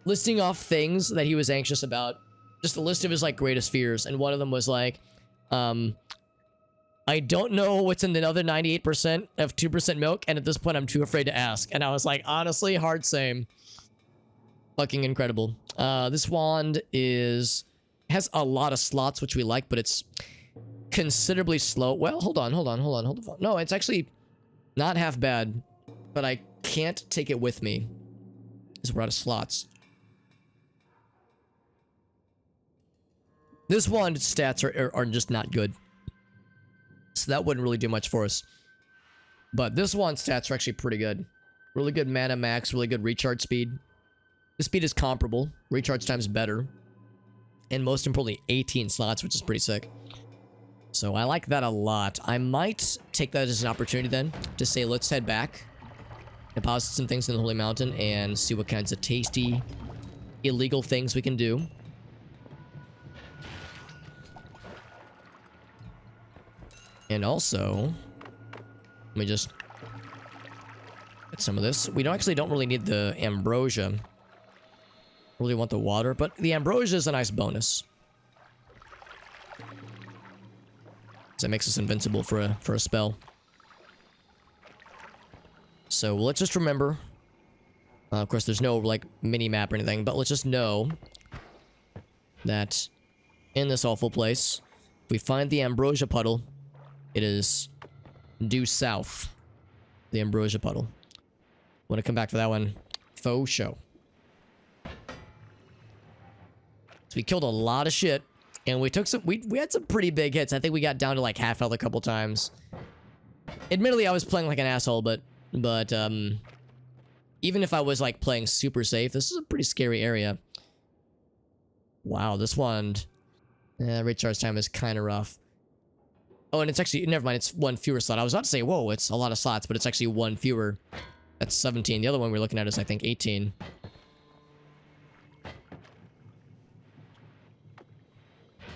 listing off things that he was anxious about, just a list of his like greatest fears, and one of them was like, I don't know what's in the other 98% of 2% milk, and at this point I'm too afraid to ask. And I was like, honestly, hard same. Fucking incredible. This wand has a lot of slots, which we like, but it's considerably slow. Well, hold on. No, it's actually not half bad, but I can't take it with me because we're out of slots. This wand stats are just not good, so that wouldn't really do much for us. But this wand stats are actually pretty good. Really good mana max, really good recharge speed. The speed is comparable, recharge time's better, and most importantly 18 slots, which is pretty sick. So I like that a lot. I might take that as an opportunity then to say, let's head back, deposit some things in the Holy Mountain, and see what kinds of tasty, illegal things we can do. And also, let me just get some of this. We don't really need the ambrosia. Really want the water, but the ambrosia is a nice bonus. That makes us invincible for a spell. So let's just remember. Of course, there's no like mini map or anything, but let's just know that in this awful place, if we find the ambrosia puddle, it is due south. The ambrosia puddle. Want to come back for that one? Faux show. So we killed a lot of shit. And we took some, we had some pretty big hits. I think we got down to like half health a couple times. Admittedly, I was playing like an asshole, but even if I was like playing super safe, this is a pretty scary area. Wow, this wand, recharge time is kind of rough. Oh, and it's actually, never mind, it's one fewer slot. I was about to say, whoa, it's a lot of slots, but it's actually one fewer. That's 17. The other one we're looking at is, I think, 18.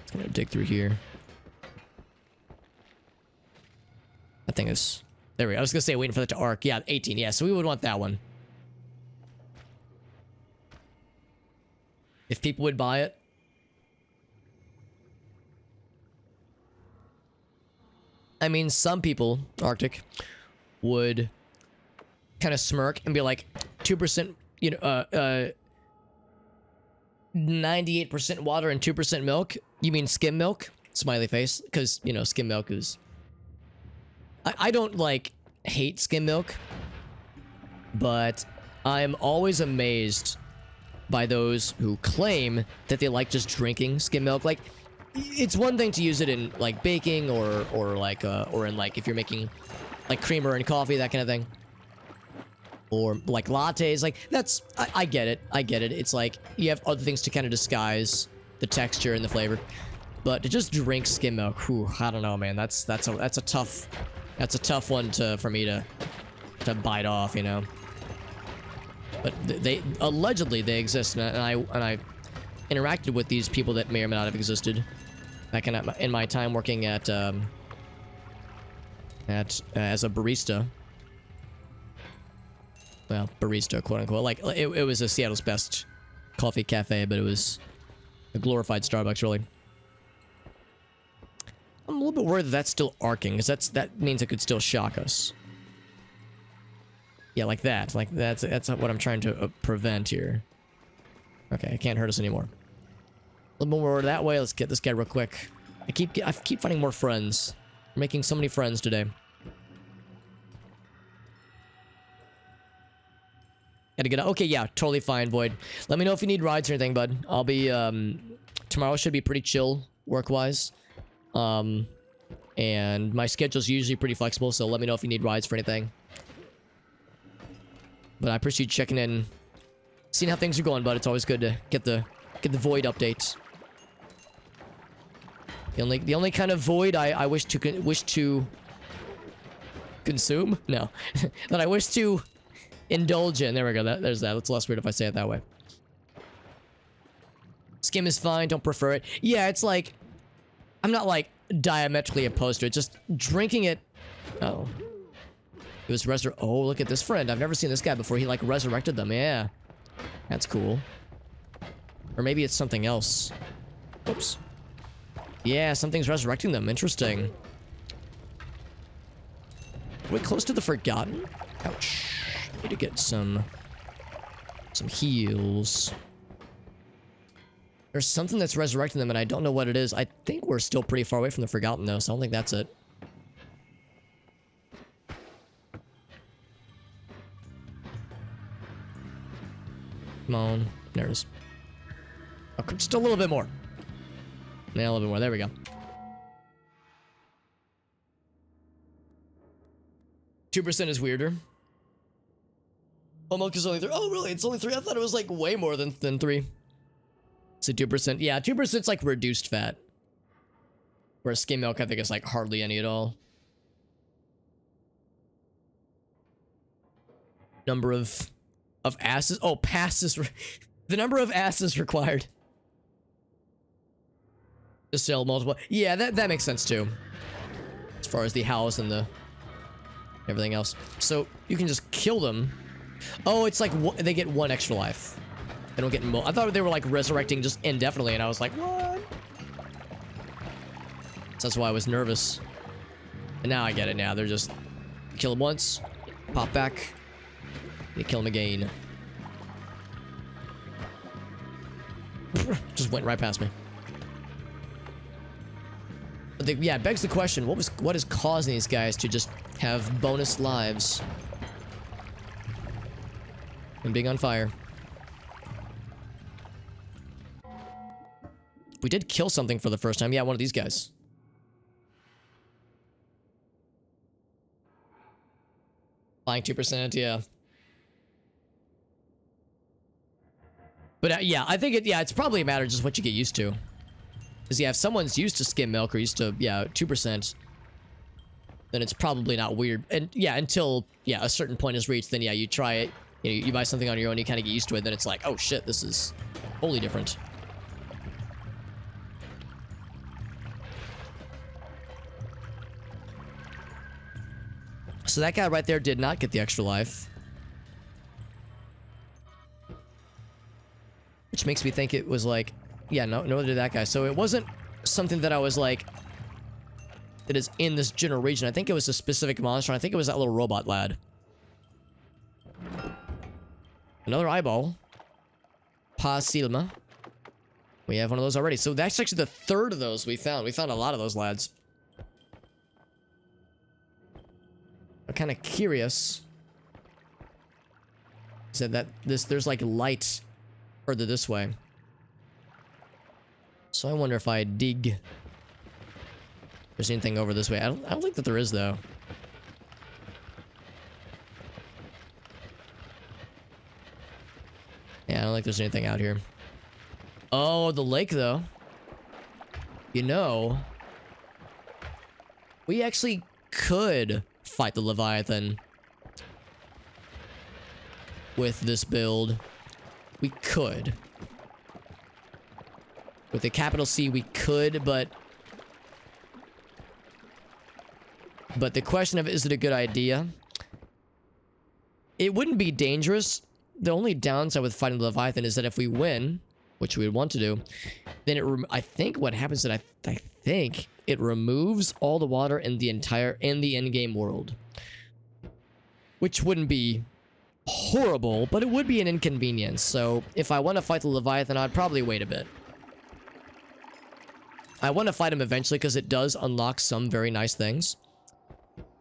Just gonna dig through here. I think it's... There we go. I was gonna say waiting for that to arc. Yeah, 18. Yeah, so we would want that one. If people would buy it. I mean, some people, Arctic, would kind of smirk and be like, 2%, you know, 98% water and 2% milk? You mean skim milk? Smiley face. Because, you know, skim milk is... I don't, like, hate skim milk. But I'm always amazed by those who claim that they like just drinking skim milk. Like, it's one thing to use it in, like, baking or like, or in, like, if you're making, like, creamer and coffee, that kind of thing. Or, like, lattes. Like, that's... I get it. I get it. It's like, you have other things to kind of disguise the texture and the flavor. But to just drink skim milk, whew, I don't know, man. That's a tough one for me to bite off, you know. But they allegedly they exist, and I interacted with these people that may or may not have existed back in my time working at as a barista. Well, barista, quote unquote. Like it was a Seattle's best coffee cafe, but it was a glorified Starbucks, really. I'm a little bit worried that that's still arcing, because that means it could still shock us. Yeah, like that. Like that's what I'm trying to prevent here. Okay, it can't hurt us anymore. A little more that way. Let's get this guy real quick. I keep finding more friends. We're making so many friends today. Gotta get out. Okay, yeah, totally fine, Void. Let me know if you need rides or anything, bud. I'll be, tomorrow should be pretty chill, work-wise. And my schedule's usually pretty flexible, so let me know if you need rides for anything. But I appreciate you checking in, seeing how things are going, bud. It's always good to get the Void updates. The only kind of Void I wish to consume? No. That I wish to indulge in. There we go. There's that. It's less weird if I say it that way. Skim is fine. Don't prefer it. Yeah, it's like... I'm not, like, diametrically opposed to it. Just drinking it... Oh. It was Oh, look at this friend. I've never seen this guy before. He, like, resurrected them. Yeah. That's cool. Or maybe it's something else. Oops. Yeah, something's resurrecting them. Interesting. Are we close to the Forgotten? Ouch. Need to get some heals. There's something that's resurrecting them, and I don't know what it is. I think we're still pretty far away from the Forgotten, though, so I don't think that's it. Come on. There it is. Oh, just a little bit more. Yeah, a little bit more. There we go. 2% is weirder. Oh, milk is only 3. Oh, really? It's only 3? I thought it was, like, way more than 3. So 2%. Yeah, 2%'s, like, reduced fat. Whereas skim milk, I think, is, like, hardly any at all. Number of asses. Oh, passes. The number of asses required to sell multiple. Yeah, that makes sense, too. As far as the house and the everything else. So, you can just kill them. Oh, it's like they get 1 extra life. They don't get more. I thought they were like resurrecting just indefinitely, and I was like, what? So that's why I was nervous. And now I get it now. They're just kill them once, pop back, you kill them again. Just went right past me. But yeah, it begs the question, what is causing these guys to just have bonus lives? And being on fire. We did kill something for the first time. Yeah, one of these guys. Flying 2%, yeah. But yeah, I think it's probably a matter of just what you get used to. Because yeah, if someone's used to skim milk or used to 2%, then it's probably not weird. And yeah, until a certain point is reached, then yeah, you try it. You buy something on your own, you kind of get used to it. Then it's like, oh shit, this is wholly different. So that guy right there did not get the extra life. Which makes me think it was like, yeah, no, neither did that guy. So it wasn't something that I was like, that is in this general region. I think it was a specific monster. I think it was that little robot lad. Another eyeball. Pa Silma. We have one of those already. So that's actually the third of those we found. We found a lot of those lads. I'm kind of curious. Said that there's like light further this way. So I wonder if I dig. There's anything over this way. I don't think that there is though. Yeah, I don't think there's anything out here. Oh, the lake though. You know, we actually could fight the Leviathan with this build. We could. With a capital C, we could, but the question of is it a good idea? It wouldn't be dangerous. The only downside with fighting the Leviathan is that if we win, which we would want to do, then I think what happens is that I think it removes all the water in the in-game world. Which wouldn't be horrible, but it would be an inconvenience. So if I want to fight the Leviathan, I'd probably wait a bit. I want to fight him eventually because it does unlock some very nice things.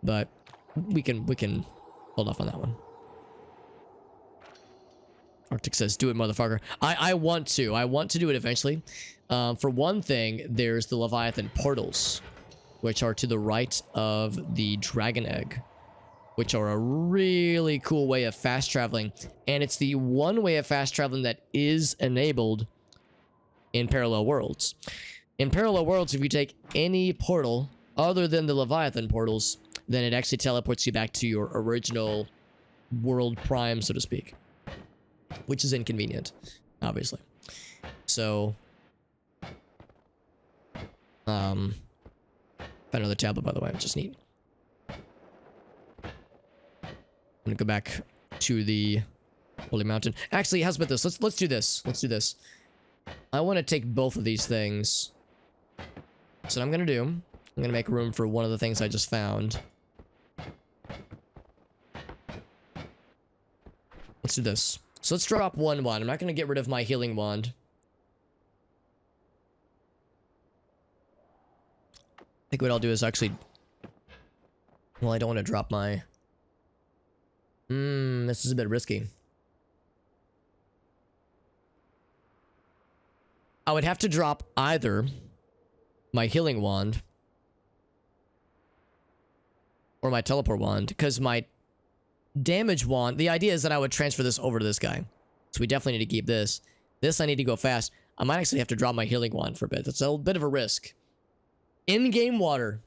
But we can hold off on that one. Arctic says, do it, motherfucker. I want to. I want to do it eventually. For one thing, there's the Leviathan portals, which are to the right of the Dragon Egg, which are a really cool way of fast traveling. And it's the one way of fast traveling that is enabled in Parallel Worlds. In Parallel Worlds, if you take any portal other than the Leviathan portals, then it actually teleports you back to your original world prime, so to speak. Which is inconvenient, obviously. So, found another tablet, by the way, which is neat. I'm gonna go back to the Holy Mountain. Actually, how's about this? Let's do this. Let's do this. I want to take both of these things. So what I'm gonna do, I'm gonna make room for one of the things I just found. Let's do this. So let's drop one wand. I'm not going to get rid of my healing wand. I think what I'll do is actually... Well, I don't want to drop my... this is a bit risky. I would have to drop either my healing wand or my teleport wand, because my damage wand, the idea is that I would transfer this over to this guy. So we definitely need to keep this. This I need to go fast. I might actually have to drop my healing wand for a bit. That's a bit of a risk. In-game water.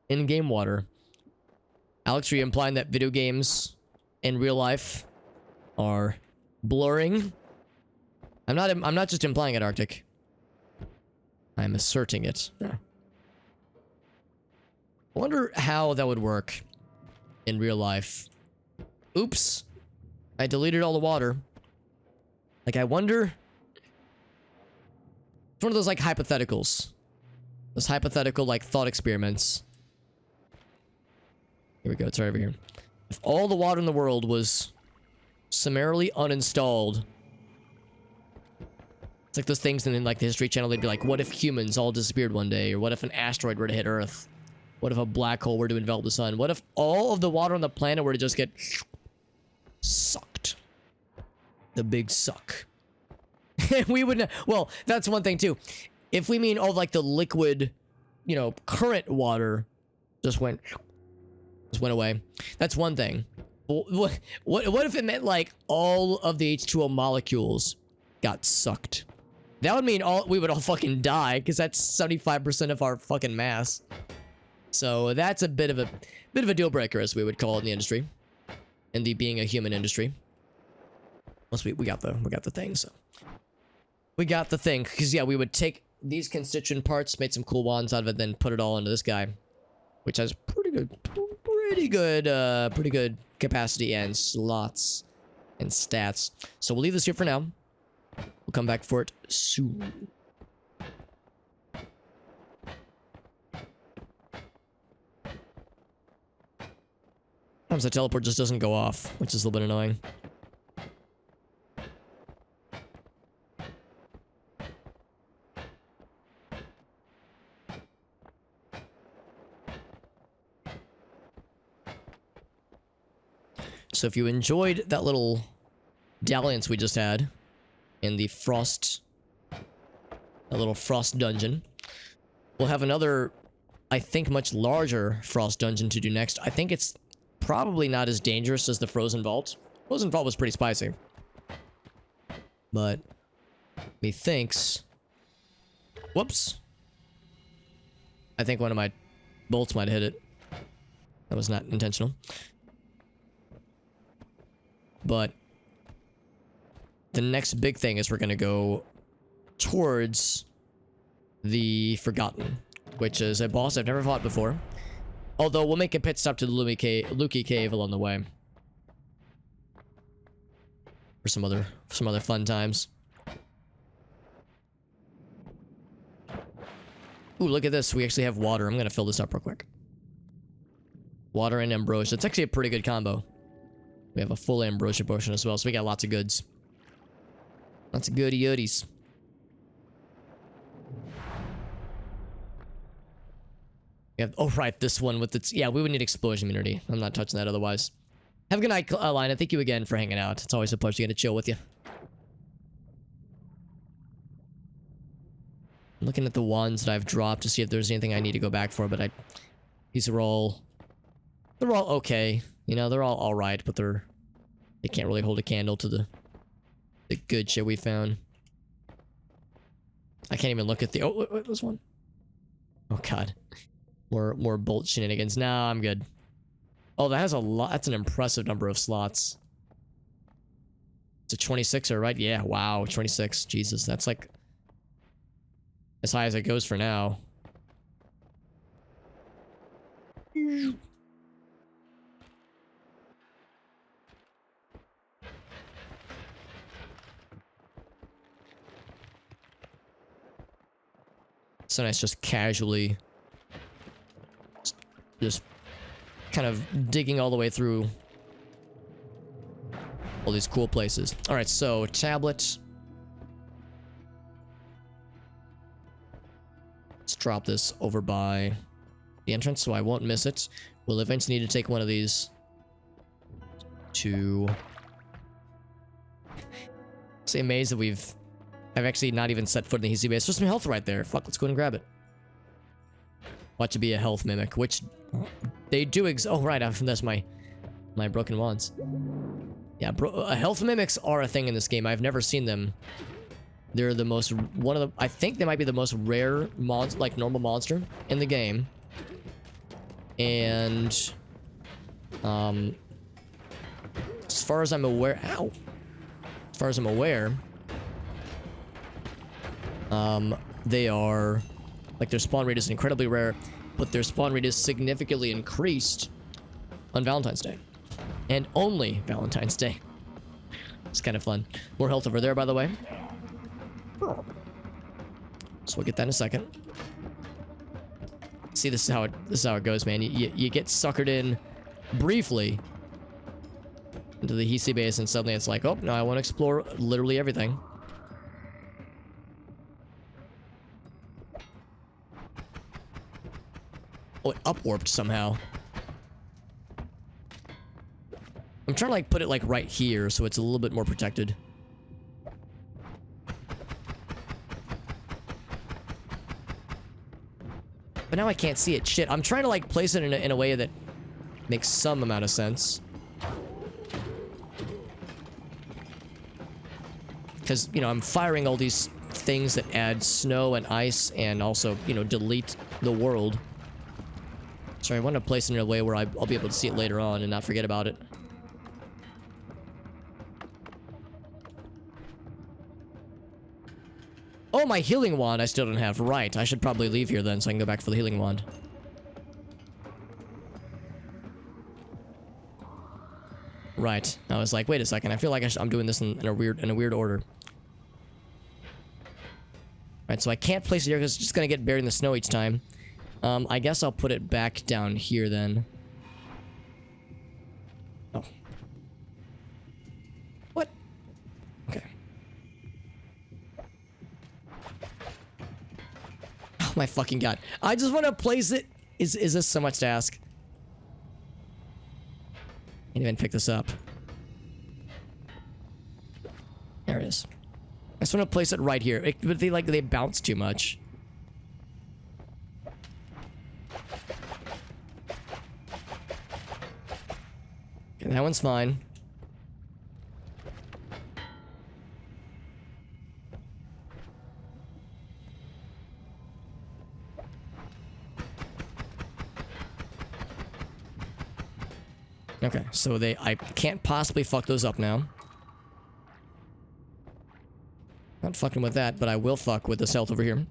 In-game water. Alex, are you implying that video games in real life are blurring? I'm not just implying it, Arctic. I'm asserting it. I wonder how that would work in real life. Oops. I deleted all the water. Like, I wonder... It's one of those, like, hypotheticals. Those hypothetical, like, thought experiments. Here we go. It's right over here. If all the water in the world was summarily uninstalled... It's like those things in, like, the History Channel, they'd be like, what if humans all disappeared one day? Or what if an asteroid were to hit Earth? What if a black hole were to envelop the sun? What if all of the water on the planet were to just get... sucked. The big suck. We would... Well, that's one thing, too. If we mean all, like, the liquid, you know, current water just went away. That's one thing. What if it meant like all of the H2O molecules got sucked? That would mean we would all fucking die, because that's 75% of our fucking mass. So that's a bit of a deal breaker, as we would call it in the industry, in the being a human industry. Unless we got the thing, so we got the thing, because yeah, we would take these constituent parts, made some cool wands out of it, then put it all into this guy, which has pretty good capacity and slots and stats. So we'll leave this here for now. We'll come back for it soon. Sometimes the teleport just doesn't go off, which is a little bit annoying. So if you enjoyed that little dalliance we just had in the a little frost dungeon, we'll have another, I think, much larger frost dungeon to do next. I think it's probably not as dangerous as the frozen vault. Frozen vault was pretty spicy, but methinks, whoops, I think one of my bolts might have hit it. That was not intentional. But the next big thing is we're going to go towards the Forgotten, which is a boss I've never fought before. Although we'll make a pit stop to the Lukey Cave along the way. For some other fun times. Ooh, look at this. We actually have water. I'm going to fill this up real quick. Water and ambrosia. It's actually a pretty good combo. We have a full ambrosia potion as well, so we got lots of goods. Lots of goody goodies. We have, oh right, this one with its, yeah, we would need explosion immunity. I'm not touching that otherwise. Have a good night, Lina. Thank you again for hanging out. It's always a pleasure to get to chill with you. I'm looking at the ones that I've dropped to see if there's anything I need to go back for, but these are all, they're all okay. You know, they're all alright, but they can't really hold a candle to the good shit we found. I can't even look at the, oh, what was one? Oh god. More bolt shenanigans. Nah, I'm good. Oh, that has a lot, that's an impressive number of slots. It's a 26er, right? Yeah, wow, 26. Jesus, that's like as high as it goes for now. So nice, just casually, just kind of digging all the way through all these cool places. All right, so tablet. Let's drop this over by the entrance so I won't miss it. We'll eventually need to take one of these to say amazed that I've actually not even set foot in the EC base. There's some health right there. Fuck, let's go and grab it. Watch it be a health mimic, which they do oh, right, that's my broken wands. Yeah, health mimics are a thing in this game. I've never seen them. They're the most, I think they might be the most rare like normal monster in the game. And, as far as I'm aware, ow. As far as I'm aware, they are, like, their spawn rate is incredibly rare, but their spawn rate is significantly increased on Valentine's Day. And only Valentine's Day. It's kind of fun. More health over there, by the way. So we'll get that in a second. See, this is how it goes, man. You get suckered in briefly into the Hisi base, and suddenly it's like, oh, no, I want to explore literally everything. Oh, it upwarped somehow. I'm trying to, like, put it, like, right here, so it's a little bit more protected. But now I can't see it. Shit, I'm trying to, like, place it in a way that makes some amount of sense. because, you know, I'm firing all these things that add snow and ice and also, you know, delete the world. So I want to place it in a way where I'll be able to see it later on and not forget about it. Oh, my healing wand I still don't have. Right, I should probably leave here then so I can go back for the healing wand. Right. I was like, wait a second. I feel like I'm doing this in a weird order. Right, so I can't place it here because it's just gonna get buried in the snow each time. I guess I'll put it back down here then. Oh. What? Okay. Oh my fucking god. I just want to place it. Is this so much to ask? Can't even pick this up. There it is. I just want to place it right here. But they bounce too much. Okay, that one's fine. Okay, so I can't possibly fuck those up now. Not fucking with that, but I will fuck with this health over here.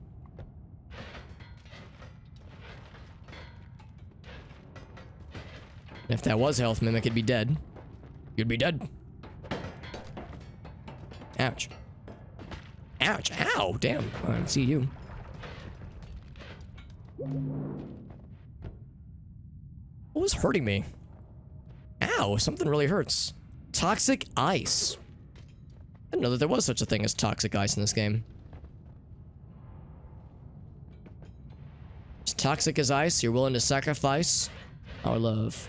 If that was health, Mimic, it'd be dead. You'd be dead. Ouch. Ouch. Ow. Damn. I don't see you. What was hurting me? Ow. Something really hurts. Toxic ice. I didn't know that there was such a thing as toxic ice in this game. As toxic as ice, you're willing to sacrifice our love.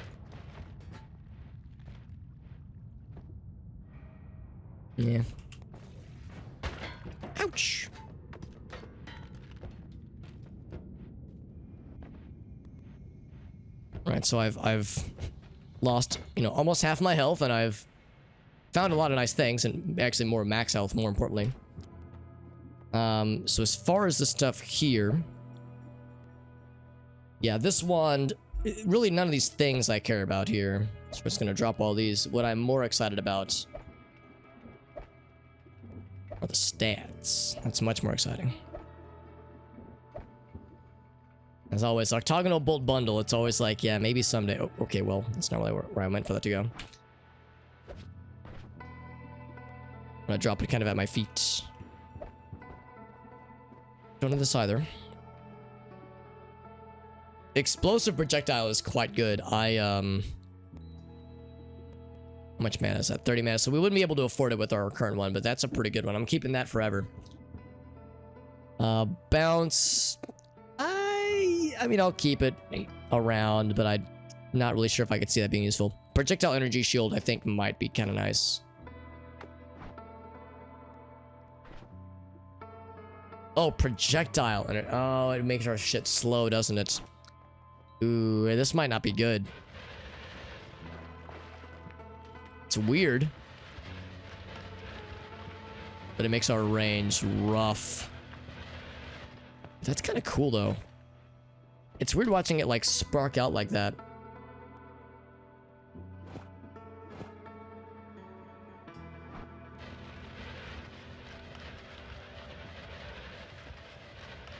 Yeah. Ouch. Right, so I've lost, you know, almost half my health, and I've found a lot of nice things, and actually more max health, more importantly. So as far as the stuff here, yeah, this wand, really none of these things I care about here. So we're just gonna drop all these. What I'm more excited about are the stats. That's much more exciting. As always, octagonal bolt bundle. It's always like, yeah, maybe someday. Oh, okay, well, that's not really where I meant for that to go. I'm gonna drop it kind of at my feet. Don't know this either. Explosive projectile is quite good. How much mana is that? 30 mana. So we wouldn't be able to afford it with our current one, but that's a pretty good one. I'm keeping that forever. Bounce. I mean, I'll keep it around, but I'm not really sure if I could see that being useful. Projectile energy shield, I think, might be kind of nice. Oh, projectile. Oh, it makes our shit slow, doesn't it? Ooh, this might not be good. It's weird. But it makes our range rough. That's kind of cool, though. It's weird watching it, like, spark out like that.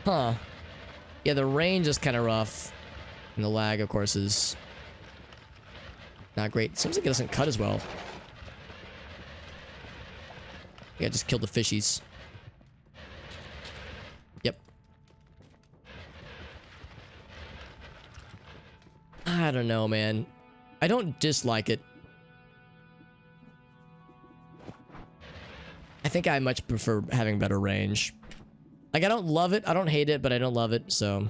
Huh. Yeah, the range is kind of rough. And the lag, of course, is not great. Seems like it doesn't cut as well. Yeah, I just killed the fishies. Yep. I don't know, man. I don't dislike it. I think I much prefer having better range. Like, I don't love it. I don't hate it, but I don't love it, so...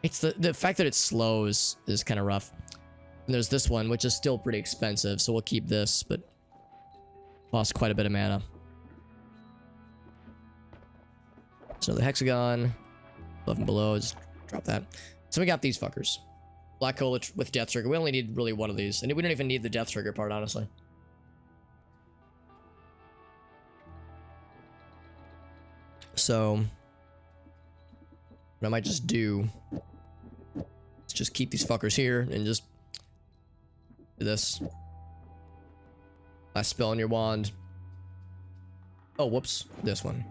It's the fact that it slows is kind of rough. And there's this one, which is still pretty expensive, so we'll keep this, but... Lost quite a bit of mana. So the hexagon, above and below, just drop that. So we got these fuckers. Black hole with death trigger. We only need really one of these. And we don't even need the death trigger part, honestly. So what I might just do is just keep these fuckers here and just do this. Last spell on your wand. Oh, whoops. This one.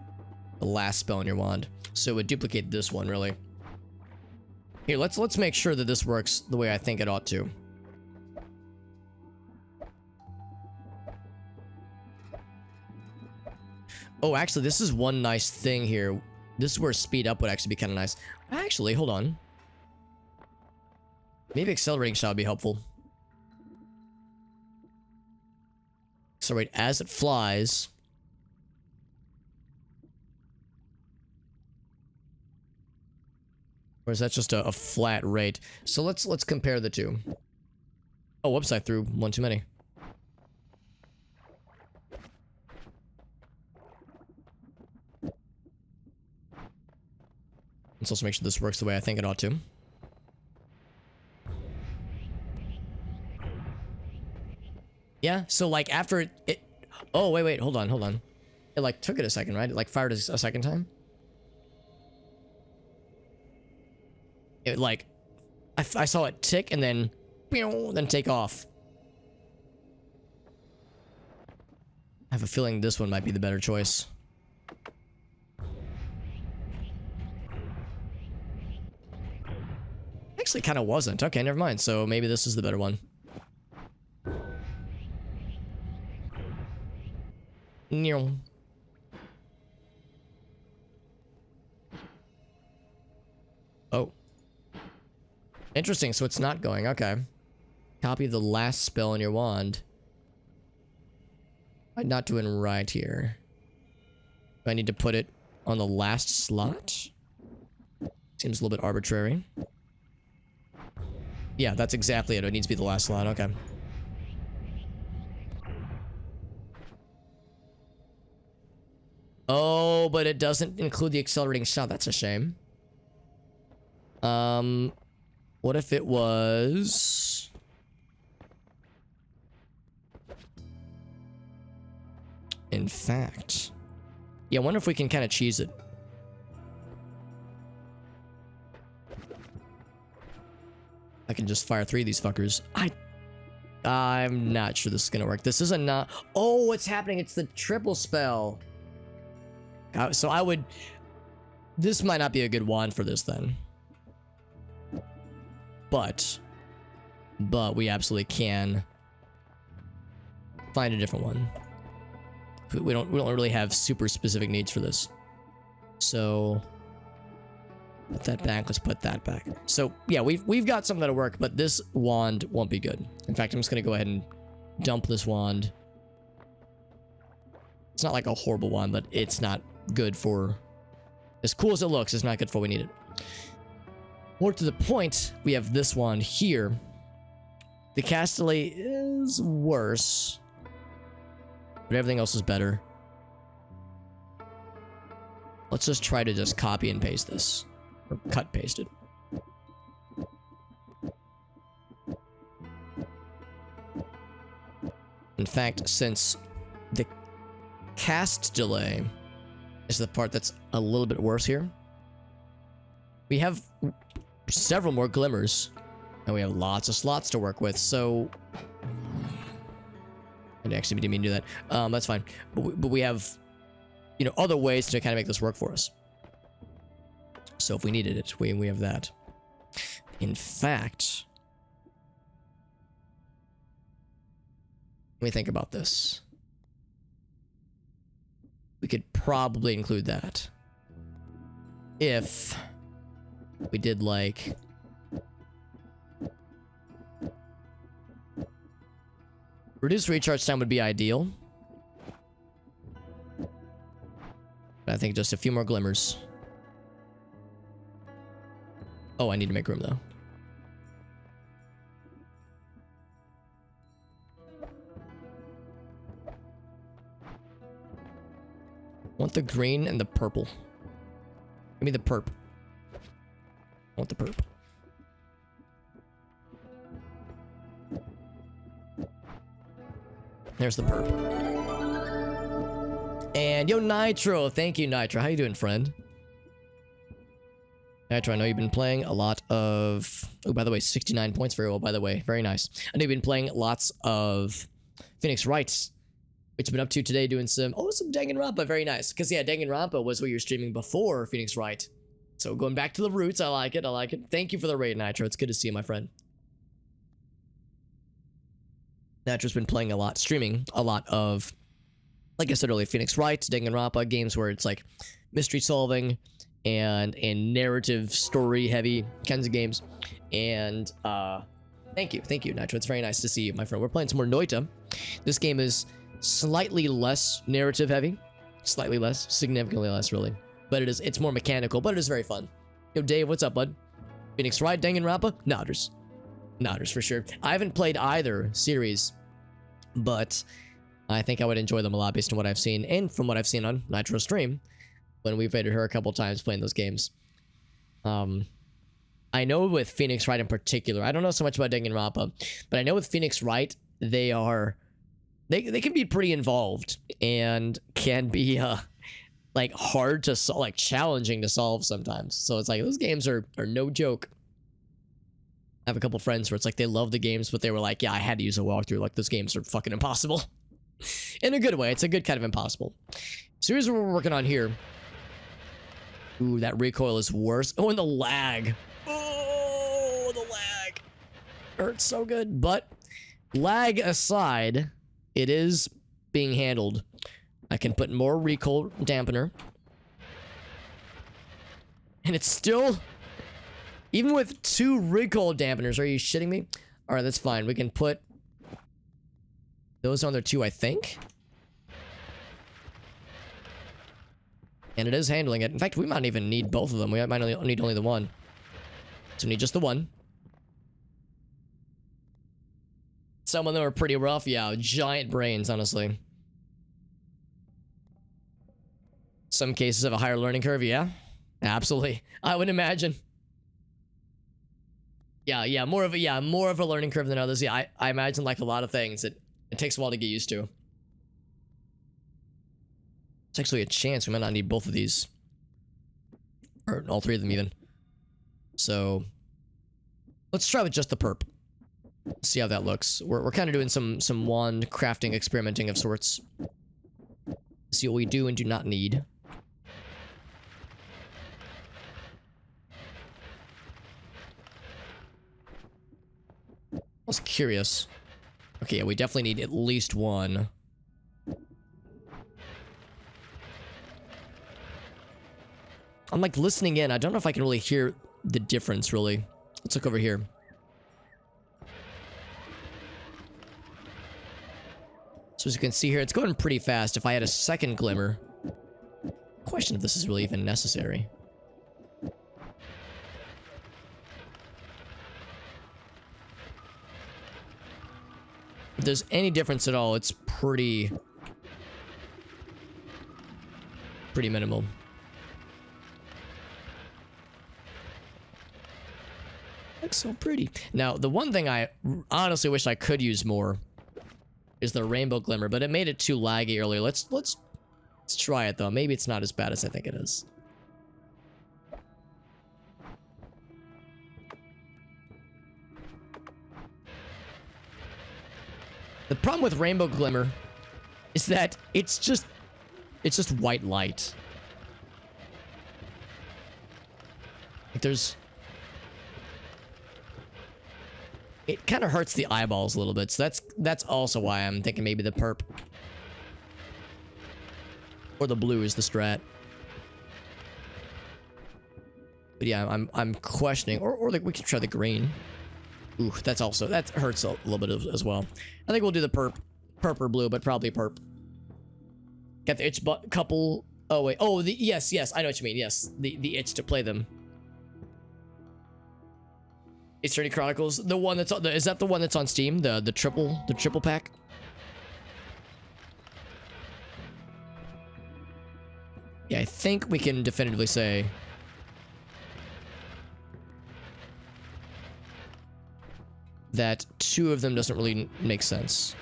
The last spell on your wand. So it would duplicate this one, really. Here, let's make sure that this works the way I think it ought to. Oh, actually, this is one nice thing here. This is where speed up would actually be kind of nice. Actually, hold on. Maybe accelerating shot would be helpful. Accelerate as it flies. Or is that just a flat rate? So let's compare the two. Oh, whoops, I threw one too many. Let's also make sure this works the way I think it ought to. Yeah, so like after it oh, wait, hold on. It like took it a second, right? It like fired a second time? It like, I saw it tick and then take off. I have a feeling this one might be the better choice. Actually, kind of wasn't. Okay, never mind. So maybe this is the better one. Oh. Interesting, so it's not going. Okay. Copy the last spell on your wand. I'm not doing right here. Do I need to put it on the last slot? Seems a little bit arbitrary. Yeah, that's exactly it. It needs to be the last slot. Okay. Oh, but it doesn't include the accelerating shot. That's a shame. What if it was... In fact... Yeah, I wonder if we can kind of cheese it. I can just fire 3 of these fuckers. I'm not sure this is gonna work. This is a not... Oh, what's happening? It's the triple spell. So I would... This might not be a good wand for this then. But we absolutely can find a different one. We don't really have super specific needs for this. So put that back. Let's put that back. So yeah, we've got something that'll work, but this wand won't be good. In fact, I'm just gonna go ahead and dump this wand. It's not like a horrible wand, but it's not good for... As cool as it looks, it's not good for what we need it. More to the point, we have this wand here. The cast delay is worse, but everything else is better. Let's just try to just copy and paste this. Or cut paste it. In fact, since the cast delay is the part that's a little bit worse here, we have several more glimmers, and we have lots of slots to work with, so... I actually didn't mean to do that. That's fine. But we have, you know, other ways to kind of make this work for us. So if we needed it, we have that. In fact... Let me think about this. We could probably include that. If... we did like... Reduced recharge time would be ideal. But I think just a few more glimmers. Oh, I need to make room though. I want the green and the purple. Give me the perp. I want the perp. There's the perp. And yo, Nitro. Thank you, Nitro. How you doing, friend? Nitro, I know you've been playing a lot of... Oh, by the way, 69 points. Very well, by the way. Very nice. I know you've been playing lots of Phoenix Wright. What you been up to today, doing some... Oh, some Danganronpa. Very nice. Because, yeah, Danganronpa was what you were streaming before Phoenix Wright. So, going back to the roots. I like it. I like it. Thank you for the raid, Nitro. It's good to see you, my friend. Nitro's been playing a lot, streaming a lot of... Like I said earlier, Phoenix Wright, Danganronpa, games where it's like mystery solving and narrative story heavy kinds of games. And thank you, Nitro. It's very nice to see you, my friend. We're playing some more Noita. This game is slightly less narrative heavy, slightly less, significantly less, really. But it's more mechanical, but it is very fun. Yo, Dave, what's up, bud? Phoenix Wright, Danganronpa, Nodders for sure. I haven't played either series, but I think I would enjoy them a lot based on what I've seen and from what I've seen on Nitro's stream when we've rated her a couple times playing those games. I know with Phoenix Wright in particular, I don't know so much about Danganronpa, but I know with Phoenix Wright, they can be pretty involved and can be like hard to solve, like challenging to solve sometimes. So it's like those games are no joke. I have a couple friends where it's like they love the games, but they were like, yeah, I had to use a walkthrough. Like those games are fucking impossible. In a good way. It's a good kind of impossible. So here's what we're working on here. Ooh, that recoil is worse. Oh, and the lag. Oh, the lag. Hurts so good. But lag aside, it is being handled. I can put more recoil dampener. And it's still... Even with 2 recoil dampeners, are you shitting me? Alright, that's fine. We can put those on there too, I think. And it is handling it. In fact, we might even need both of them. We might only need the one. So we need just the one. Some of them are pretty rough. Yeah, giant brains, honestly. Some cases have a higher learning curve. Yeah, absolutely. I would imagine. Yeah, more of a learning curve than others. Yeah, I imagine like a lot of things, it takes a while to get used to. It's actually a chance we might not need both of these. Or all 3 of them even. So let's try with just the perp. See how that looks. We're kind of doing some wand crafting, experimenting of sorts. See what we do and do not need. I was curious. Okay, yeah, we definitely need at least one. I'm like listening in. I don't know if I can really hear the difference, really. Let's look over here. So as you can see here, it's going pretty fast. If I had a second glimmer... Question if this is really even necessary. If there's any difference at all, it's pretty minimal. Looks so pretty. Now, the one thing I honestly wish I could use more is the rainbow glimmer, but it made it too laggy earlier. Let's try it though. Maybe it's not as bad as I think it is. The problem with rainbow glimmer is that it's just white light. Like it kind of hurts the eyeballs a little bit, so that's also why I'm thinking maybe the perp or the blue is the strat. But yeah, I'm questioning, or like we could try the green. Ooh, that hurts a little bit as well. I think we'll do the perp or blue, but probably perp. Got the itch couple. Oh wait, oh yes, I know what you mean. Yes, the itch to play them. Eternity Chronicles, the one that's on, is that the one that's on Steam? The triple pack? Yeah, I think we can definitively say that 2 of them doesn't really make sense.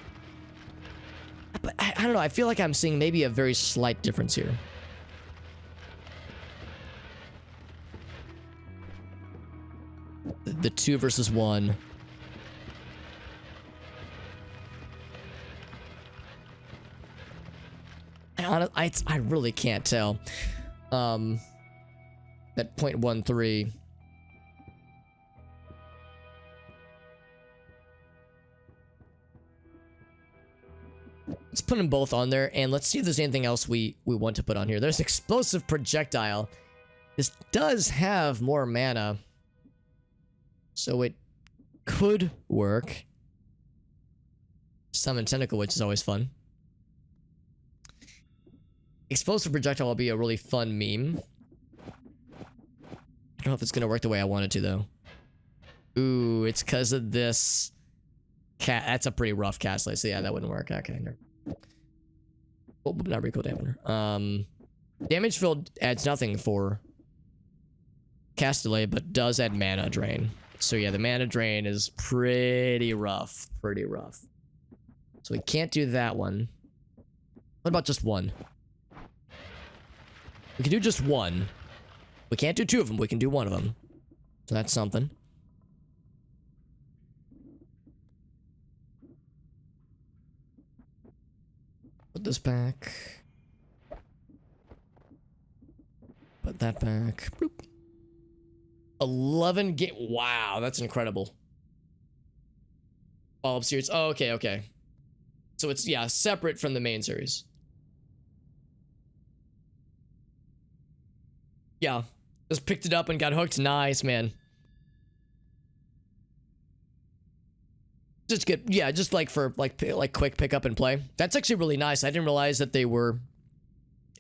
But I don't know. I feel like I'm seeing maybe a very slight difference here. The 2 versus 1. I really can't tell. That 0.13. Let's put them both on there, and let's see if there's anything else we want to put on here. There's explosive projectile. This does have more mana, so it could work. Summon Tentacle, which is always fun. Explosive projectile will be a really fun meme. I don't know if it's gonna work the way I want it to, though. Ooh, it's because of this. That's a pretty rough cast list. So yeah, that wouldn't work. Okay. Oh, not recoil dampener. Damage field adds nothing for cast delay, but does add mana drain. So yeah, the mana drain is pretty rough. Pretty rough. So we can't do that one. What about just one? We can do just one. We can't do 2 of them. We can do 1 of them. So that's something. Put this back. Put that back. Boop. 11 game. Wow, that's incredible. Follow-up series. Oh, okay, okay. So it's, yeah, separate from the main series. Yeah. Just picked it up and got hooked. Nice, man. Just good. Yeah, just like for like quick pick up and play. That's actually really nice. I didn't realize that they were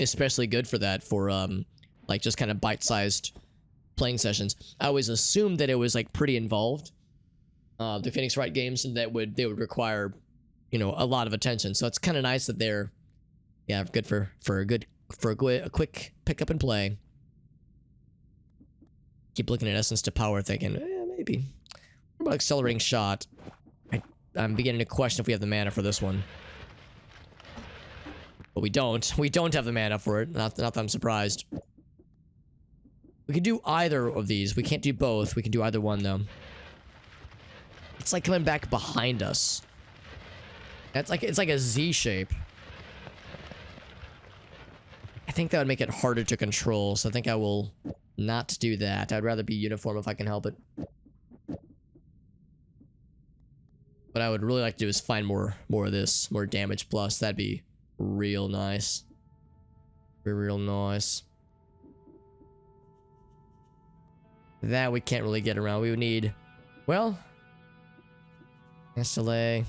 especially good for that, for like just kind of bite-sized playing sessions. I always assumed that it was like pretty involved. The Phoenix Wright games they would require, you know, a lot of attention. So it's kind of nice that they're, yeah, good for a quick pick up and play. Keep looking at Essence to Power, thinking, maybe. What about Accelerating Shot? I'm beginning to question if we have the mana for this one. But we don't. We don't have the mana for it. Not that I'm surprised. We can do either of these. We can't do both. We can do either one, though. It's like coming back behind us. It's like a Z shape. I think that would make it harder to control, so I think I will not do that. I'd rather be uniform if I can help it. What I would really like to do is find more of this, more damage plus. That'd be real nice. Real nice. That we can't really get around. We would need, well, SLA.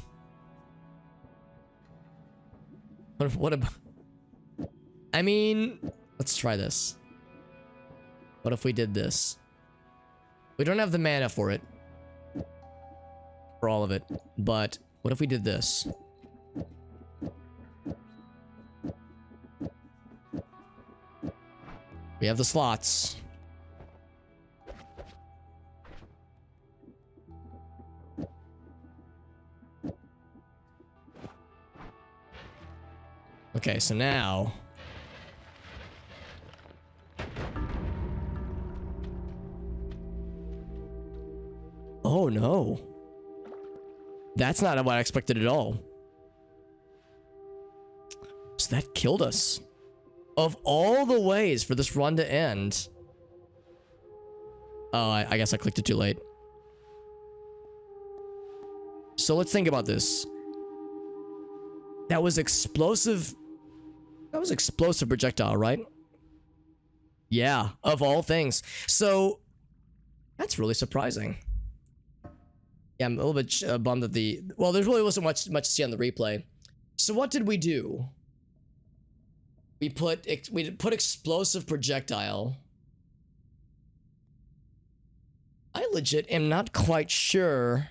What about? I mean, let's try this. What if we did this? We don't have the mana for it. For all of it. But what if we did this? We have the slots. Okay, so now... Oh no. That's not what I expected at all. So that killed us. Of all the ways for this run to end... Oh, I guess I clicked it too late. So let's think about this. That was explosive... That was explosive projectile, right? Yeah, of all things. So, that's really surprising. Yeah, I'm a little bit bummed that the... Well, there really wasn't much to see on the replay. So what did we do? We put explosive projectile. I legit am not quite sure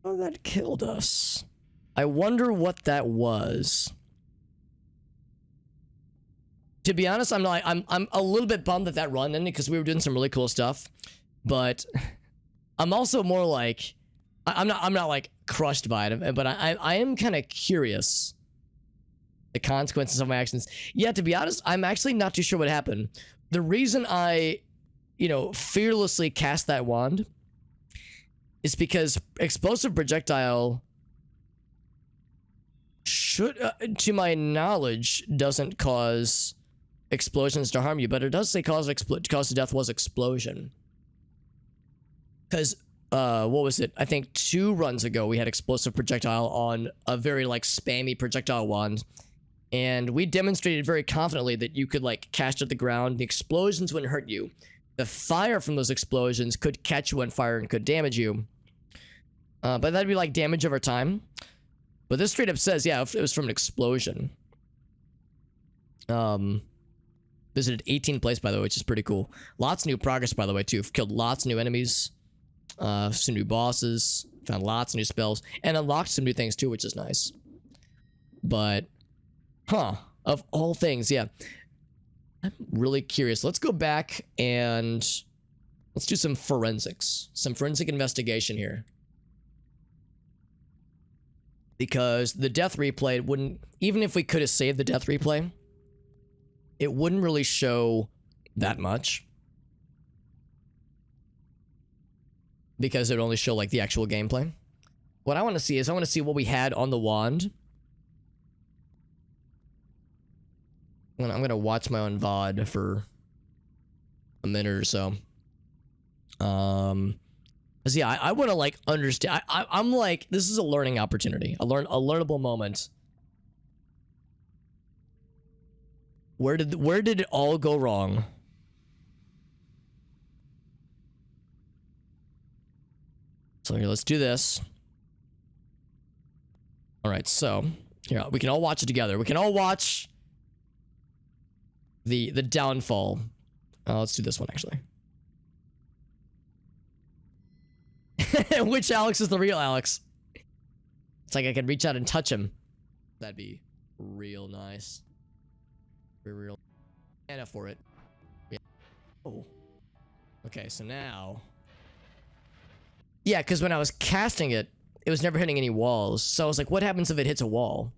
how that killed us. I wonder what that was. To be honest, I'm a little bit bummed that that run ended because we were doing some really cool stuff, but I'm also more like I'm not like crushed by it, but I am kind of curious the consequences of my actions. Yeah, to be honest, I'm actually not too sure what happened. The reason I, you know, fearlessly cast that wand is because explosive projectile should, to my knowledge, doesn't cause explosions to harm you, but it does say cause of death was explosion. Because what was it? I think 2 runs ago we had explosive projectile on a very like spammy projectile wand, and we demonstrated very confidently that you could like cast it at the ground. The explosions wouldn't hurt you. The fire from those explosions could catch you on fire and could damage you. But that'd be like damage over time. But this straight up says, yeah, it was from an explosion. Visited 18th place, by the way, which is pretty cool. Lots of new progress, by the way, too. Killed lots of new enemies. Some new bosses. Found lots of new spells. And unlocked some new things, too, which is nice. But, of all things, yeah. I'm really curious. Let's go back and let's do some forensics. Some forensic investigation here. Because the death replay wouldn't, even if we could have saved the death replay, it wouldn't really show that much. Because it would only show like the actual gameplay. What I want to see is I want to see what we had on the wand. I'm going to watch my own VOD for a minute or so. Cause yeah, I want to like understand. I'm like, this is a learning opportunity, a learnable moment. Where did it all go wrong? So here, let's do this. All right, so here we can all watch it together. We can all watch the downfall. Let's do this one actually. Which Alex is the real Alex? It's like I can reach out and touch him. That'd be real nice. Real. Anna for it. Yeah. Oh. Okay, so now. Yeah, because when I was casting it, it was never hitting any walls. So I was like, what happens if it hits a wall?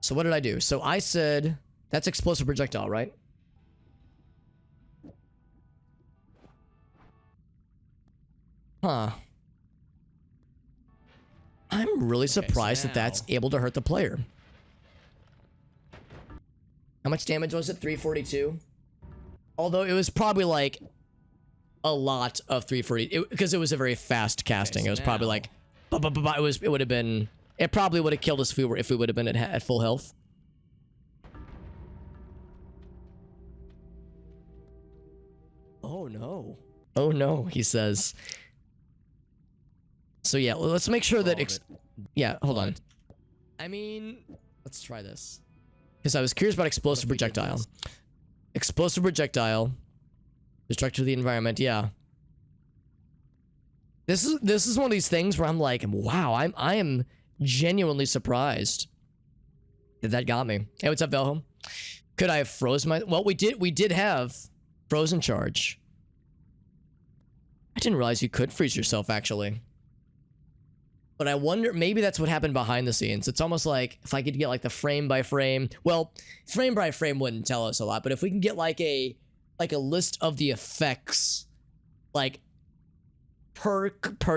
So what did I do? So I said, that's explosive projectile, right? Huh. I'm really surprised that that's able to hurt the player. How much damage was it? 342? Although it was probably like a lot of 340 because it was a very fast casting. It was probably like it would have been, it probably would have killed us if we would have been at full health. Oh no. Oh no, he says. So yeah, let's make sure that yeah, hold on. I mean, let's try this. Because I was curious about explosive projectile. Explosive projectile. Destructive to the environment, yeah. This is one of these things where I'm like, wow, I am genuinely surprised that got me. Hey, what's up, Velholm? Could I have frozen my, well, we did have frozen charge. I didn't realize you could freeze yourself actually. But I wonder, maybe that's what happened behind the scenes. It's almost like if I could get like the frame by frame, well, frame by frame wouldn't tell us a lot, but if we can get like a list of the effects, like per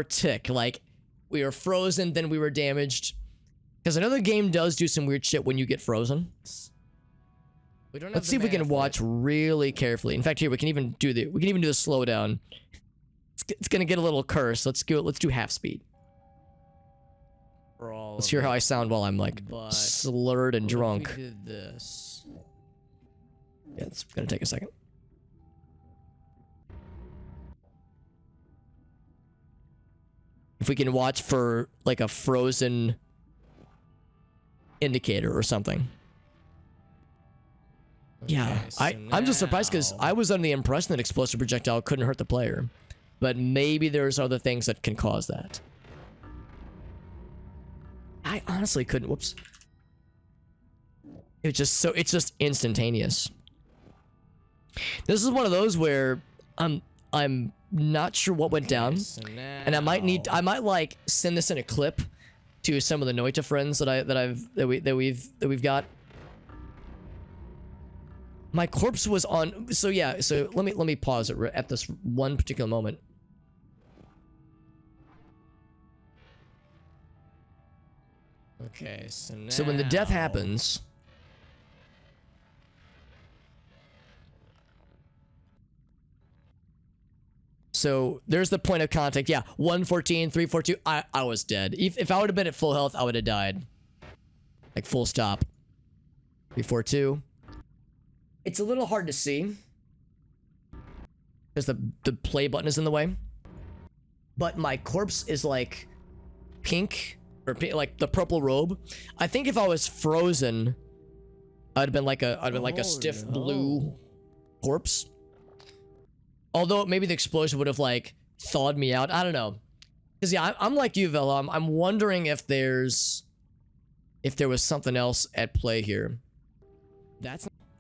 tick, like we were frozen, then we were damaged. Because another game does do some weird shit when you get frozen. We don't have Let's see if we can watch really carefully. In fact, here we can even do the slowdown. It's gonna get a little cursed. Let's do half speed. Let's hear how I sound while I'm like slurred and drunk. We did this. Yeah, it's gonna take a second. If we can watch for like a frozen indicator or something. Okay, yeah, so I'm just surprised because I was under the impression that explosive projectile couldn't hurt the player, but maybe there's other things that can cause that. I honestly couldn't. Whoops. It's just instantaneous. This is one of those where I'm not sure what went down, and I might like send this in a clip to some of the Noita friends that we've got. My corpse was on. So yeah. So let me pause it at this one particular moment.
Okay,
so when the death happens, so there's the point of contact. Yeah, 114, 342. I was dead. If I would have been at full health, I would have died. Like full stop. 342. It's a little hard to see because the play button is in the way. But my corpse is like pink. Or like the purple robe. I think if I was frozen, I'd have been like a stiff blue corpse. Although maybe the explosion would have like thawed me out. I don't know. Cause yeah, I'm like you, Vela. I'm wondering if there was something else at play here.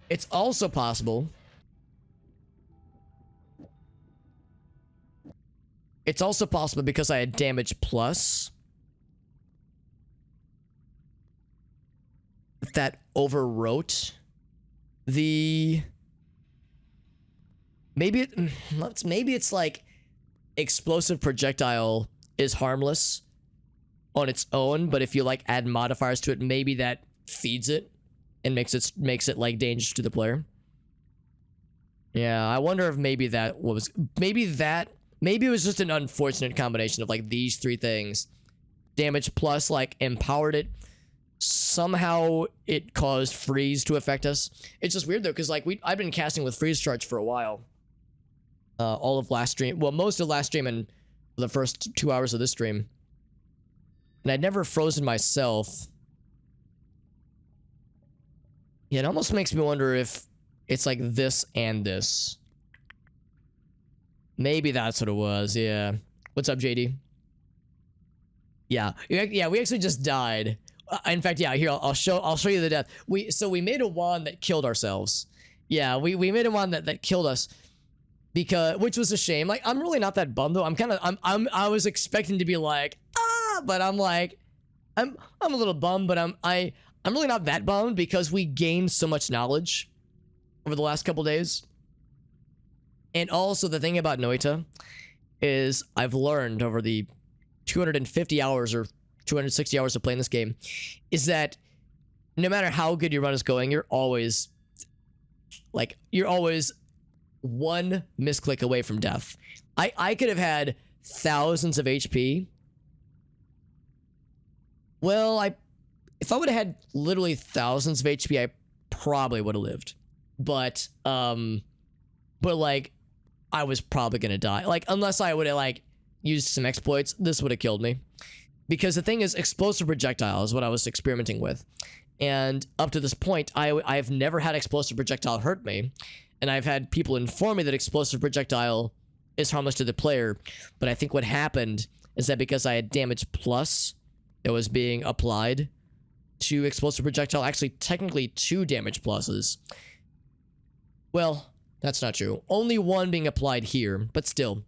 It's also possible. It's also possible because I had damage plus. That overwrote the maybe it's like explosive projectile is harmless on its own, but if you like add modifiers to it, maybe that feeds it and makes it like dangerous to the player. Yeah, I wonder if maybe it was just an unfortunate combination of like these three things. Damage plus like empowered it. Somehow it caused freeze to affect us. It's just weird though, because like I've been casting with freeze charge for a while. All of last stream, well, most of last stream and the first 2 hours of this stream, and I'd never frozen myself. Yeah, it almost makes me wonder if it's like this and this. Maybe that's what it was. Yeah. What's up, JD? Yeah, we actually just died. In fact, yeah, here I'll show you the death. We made a wand that killed ourselves. Yeah, we made a wand that killed us which was a shame. Like I'm really not that bummed though. I was expecting to be like but I'm like I'm a little bummed, but I'm really not that bummed because we gained so much knowledge over the last couple days. And also the thing about Noita is I've learned over the 250 hours or 260 hours of playing this game is that no matter how good your run is going, you're always one misclick away from death. I could have had thousands of HP. Well, if I would have had literally thousands of HP, I probably would have lived. But like I was probably gonna die. Like unless I would have like used some exploits, this would have killed me. Because the thing is, explosive projectile is what I was experimenting with. And up to this point, I've never had explosive projectile hurt me. And I've had people inform me that explosive projectile is harmless to the player. But I think what happened is that because I had damage plus that was being applied to explosive projectile, actually technically 2 damage pluses. Well, that's not true. Only 1 being applied here, but still.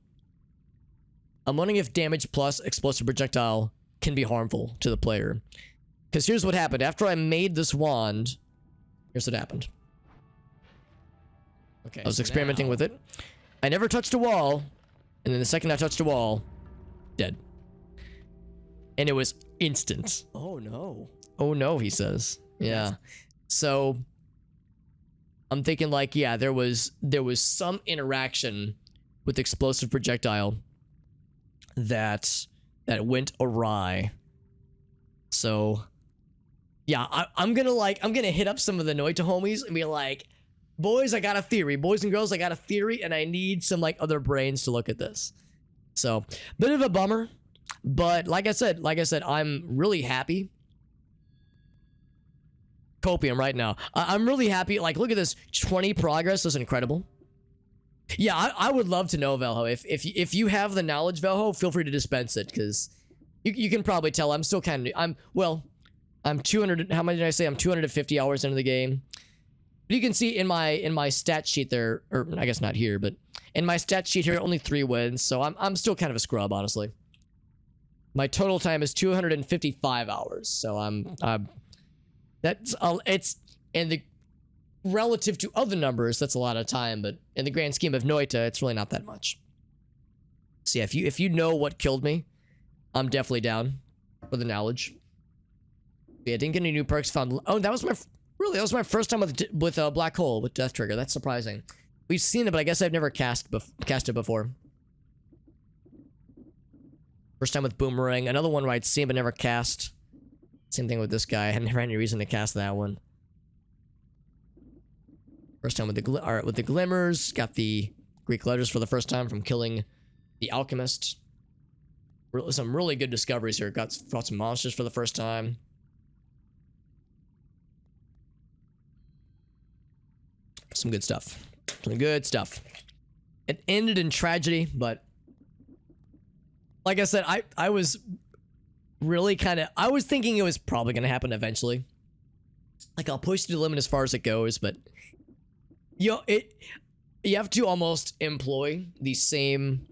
I'm wondering if damage plus explosive projectile can be harmful to the player. Because here's what happened. After I made this wand, here's what happened.
Okay,
I was experimenting with it. I never touched a wall. And then the second I touched a wall, dead. And it was instant.
Oh no.
Oh no, he says. Yeah. So I'm thinking like, yeah, there was some interaction with explosive projectile that went awry. So yeah, I'm gonna hit up some of the Noita homies and be like, boys, I got a theory. Boys and girls, I got a theory, and I need some like other brains to look at this. So bit of a bummer, but like I said, I'm really happy. Copium right now. I'm really happy. Like, look at this 20 progress. This is incredible. Yeah, I would love to know, Velho. If you have the knowledge, Velho, feel free to dispense it, because you can probably tell I'm still kind of I'm 200. How many did I say? I'm 250 hours into the game. You can see in my stat sheet there, or I guess not here, but in my stat sheet here, only 3 wins. So I'm still kind of a scrub, honestly. My total time is 255 hours. So that's it's in the relative to other numbers, that's a lot of time, but in the grand scheme of Noita, it's really not that much. So yeah, if you know what killed me, I'm definitely down for the knowledge. Yeah, didn't get any new perks. Found that was my first time with Black Hole with Death Trigger. That's surprising. We've seen it, but I guess I've never cast it before. First time with Boomerang. Another one where I'd seen but never cast. Same thing with this guy. I never had any reason to cast that one. First time with the Glimmers. Got the Greek letters for the first time from killing the Alchemist. Some really good discoveries here. Fought some monsters for the first time. Some good stuff. Some good stuff. It ended in tragedy, but like I said, I was really I was thinking it was probably going to happen eventually. Like, I'll push the limit as far as it goes, but you have to almost employ the same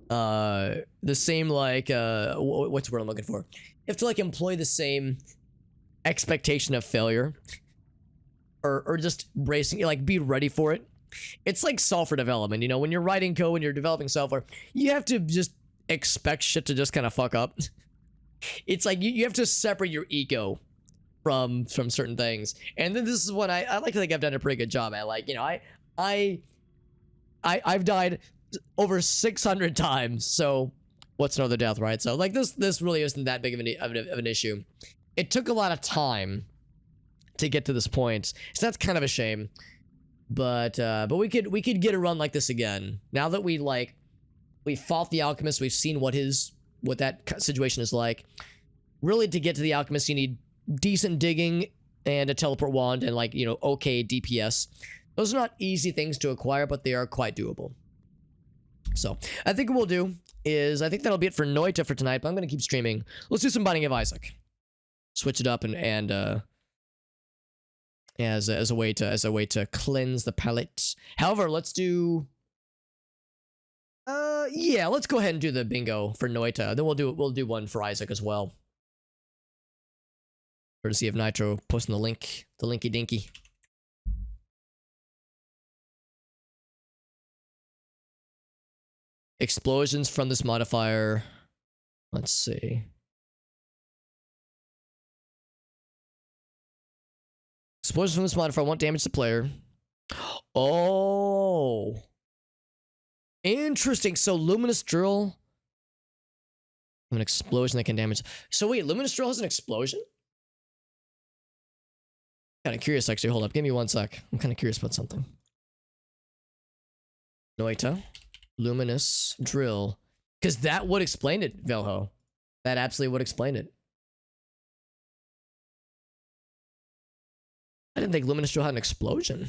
like what's the word I'm looking for? You have to like employ the same expectation of failure, or just bracing, like be ready for it. It's like software development, you know, when you're writing code, when you're developing software, you have to just expect shit to just kind of fuck up. It's like you have to separate your ego from certain things. And then this is when I like to think I've done a pretty good job at, like, you know, I've died over 600 times, so what's another death, right? So like this really isn't that big of an issue. It took a lot of time to get to this point, so that's kind of a shame. But we could get a run like this again. Now that we fought the Alchemist, we've seen what that situation is like. Really, to get to the Alchemist, you need decent digging and a teleport wand and, like, you know, okay DPS. Those are not easy things to acquire, but they are quite doable. So I think what we'll do is, I think that'll be it for Noita for tonight, but I'm gonna keep streaming. Let's do some Binding of Isaac. Switch it up and as a way to cleanse the palate. However, let's do yeah, let's go ahead and do the bingo for Noita. Then we'll do one for Isaac as well. Courtesy of Nitro posting the link, the linky dinky. Explosions from this modifier. Let's see. Explosions from this modifier won't damage the player. Oh. Interesting. So Luminous Drill. An explosion that can damage. So wait, Luminous Drill has an explosion? Kind of curious, actually. Hold up. Give me 1 sec. I'm kind of curious about something. Noita. Luminous Drill. Because that would explain it, Velho. That absolutely would explain it. I didn't think Luminous Drill had an explosion.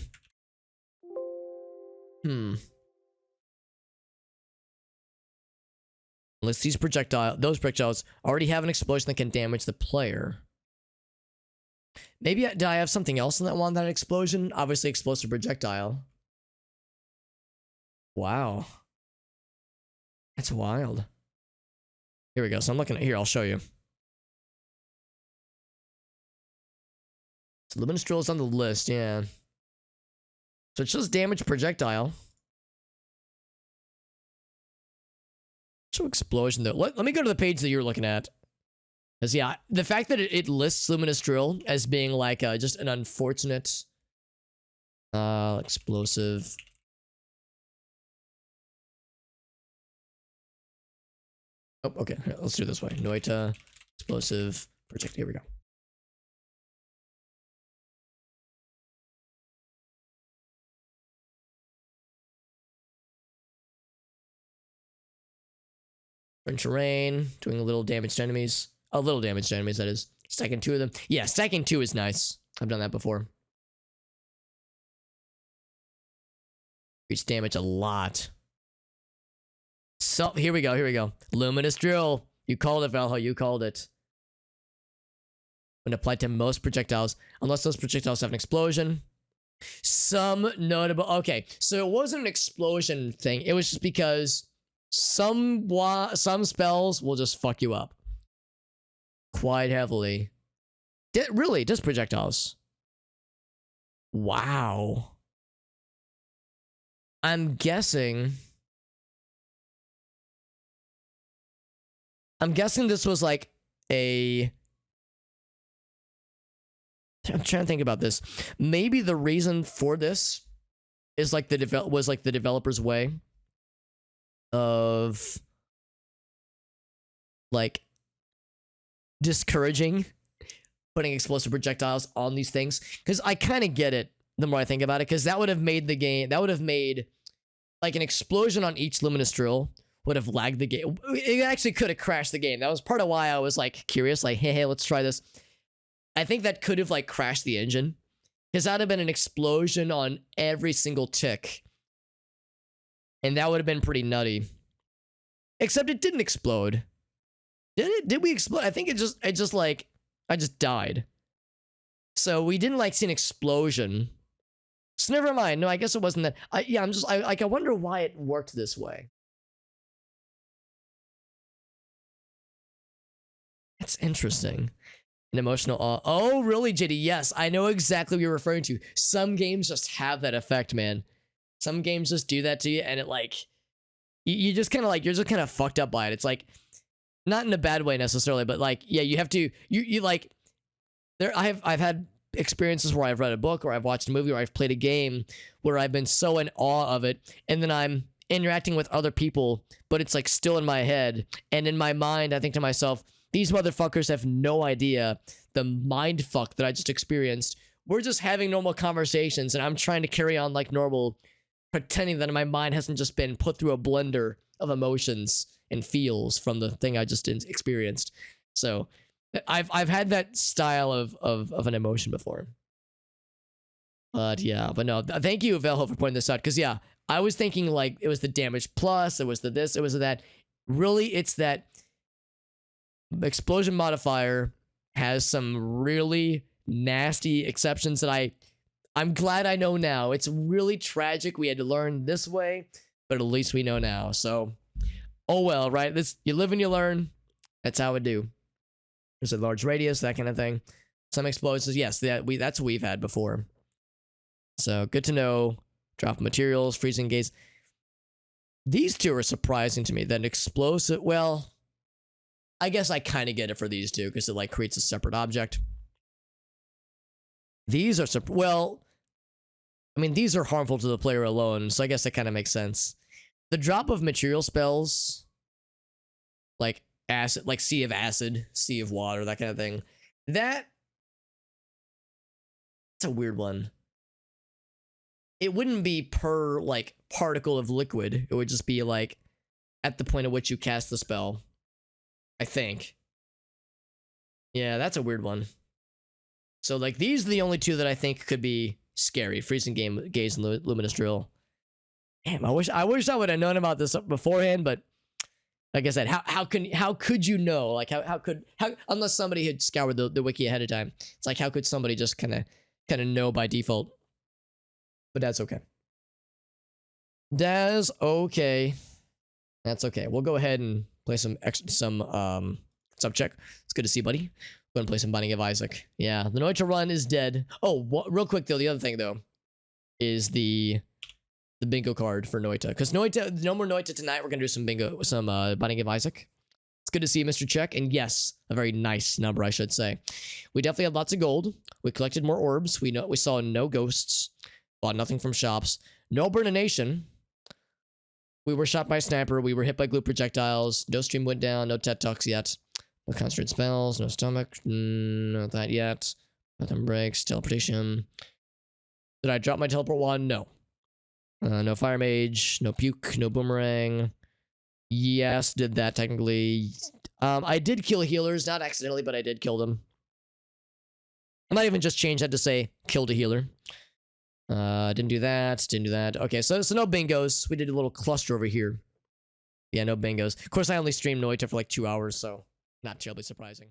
Unless those projectiles already have an explosion that can damage the player. Maybe did I have something else in that one that had an explosion? Obviously, explosive projectile. Wow. That's wild. Here we go. So I'm looking at here. I'll show you. So Luminous Drill is on the list. Yeah. So it shows damage projectile. Show explosion though. Let me go to the page that you're looking at. Because yeah, the fact that it lists Luminous Drill as being like just an unfortunate explosive. Oh, okay. Here, let's do it this way. Noita, explosive, project. Here we go. Terrain, doing a little damage to enemies. A little damage to enemies, that is. Stacking 2 of them. Yeah, stacking 2 is nice. I've done that before. Increase damage a lot. So, here we go. Luminous Drill. You called it, Valhalla. You called it. When applied to most projectiles, unless those projectiles have an explosion. Some notable. Okay, so it wasn't an explosion thing. It was just because some spells will just fuck you up quite heavily. Really, just projectiles. Wow. I'm guessing this was like a... I'm trying to think about this. Maybe the reason for this is like the developer's way of like discouraging putting explosive projectiles on these things, because I kind of get it the more I think about it, because that would have made the game, that would have made like an explosion on each luminous drill would have lagged the game. It actually could have crashed the game. That was part of why I was like curious, like, hey, let's try this. I think that could have like crashed the engine, because that would have been an explosion on every single tick, and that would have been pretty nutty. Except it didn't explode. Did it? Did we explode? I think it just like, I just died. So we didn't like see an explosion. So never mind. No, I guess it wasn't that. I wonder why it worked this way. It's interesting. An emotional awe. Oh, really, JD? Yes, I know exactly what you're referring to. Some games just have that effect, man. Some games just do that to you, and it like, you just kind of like, you're just kind of fucked up by it. It's like, not in a bad way necessarily, but like, yeah, you have to, you like, I've had experiences where I've read a book or I've watched a movie or I've played a game where I've been so in awe of it, and then I'm interacting with other people, but it's like still in my head, and in my mind I think to myself, these motherfuckers have no idea the mind fuck that I just experienced. We're just having normal conversations, and I'm trying to carry on like normal, pretending that my mind hasn't just been put through a blender of emotions and feels from the thing I just experienced. So I've had that style of an emotion before. But yeah, but no, thank you, Velho, for pointing this out, because yeah, I was thinking like it was the damage plus, it was the this, it was the that. Really, it's that explosion modifier has some really nasty exceptions that I'm glad I know now. It's really tragic we had to learn this way, but at least we know now. So, oh well, right? This, you live and you learn. That's how it do. There's a large radius, that kind of thing. Some explosives, yes, that's what we've had before. So good to know. Drop materials, freezing gates. These two are surprising to me. That explosive, well, I guess I kind of get it for these two, because it like creates a separate object. These are well, I mean, these are harmful to the player alone, so I guess that kind of makes sense. The drop of material spells, like acid, like Sea of Acid, Sea of Water, that kind of thing. That's a weird one. It wouldn't be per like particle of liquid. It would just be like at the point at which you cast the spell, I think. Yeah, that's a weird one. So like these are the only two that I think could be scary. Freezing gaze and luminous drill. Damn, I wish I would have known about this beforehand, but like I said, how could you know? Like how unless somebody had scoured the wiki ahead of time. It's like, how could somebody just kind of know by default? But that's okay. That's okay. That's okay. We'll go ahead and play some sub check. It's good to see you, buddy. Go and play some Binding of Isaac. Yeah, the Noita run is dead. Oh, real quick though, the other thing though is the bingo card for Noita, because Noita, no more Noita tonight. We're gonna do some bingo, some Binding of Isaac. It's good to see you, Mr. Check, and yes, a very nice number, I should say. We definitely had lots of gold. We collected more orbs. We saw no ghosts. Bought nothing from shops. No burnination. We were shot by a sniper. We were hit by glue projectiles. No stream went down. No TED Talks yet. No concentrated spells. No stomach. Not that yet. Nothing breaks. Teleportation. Did I drop my teleport wand? No. No fire mage. No puke. No boomerang. Yes, did that technically. I did kill healers. Not accidentally, but I did kill them. I might even just change that to say killed a healer. Didn't do that. Okay, so no bingos. We did a little cluster over here. Yeah, no bingos. Of course, I only streamed Noita for like 2 hours, so not terribly surprising.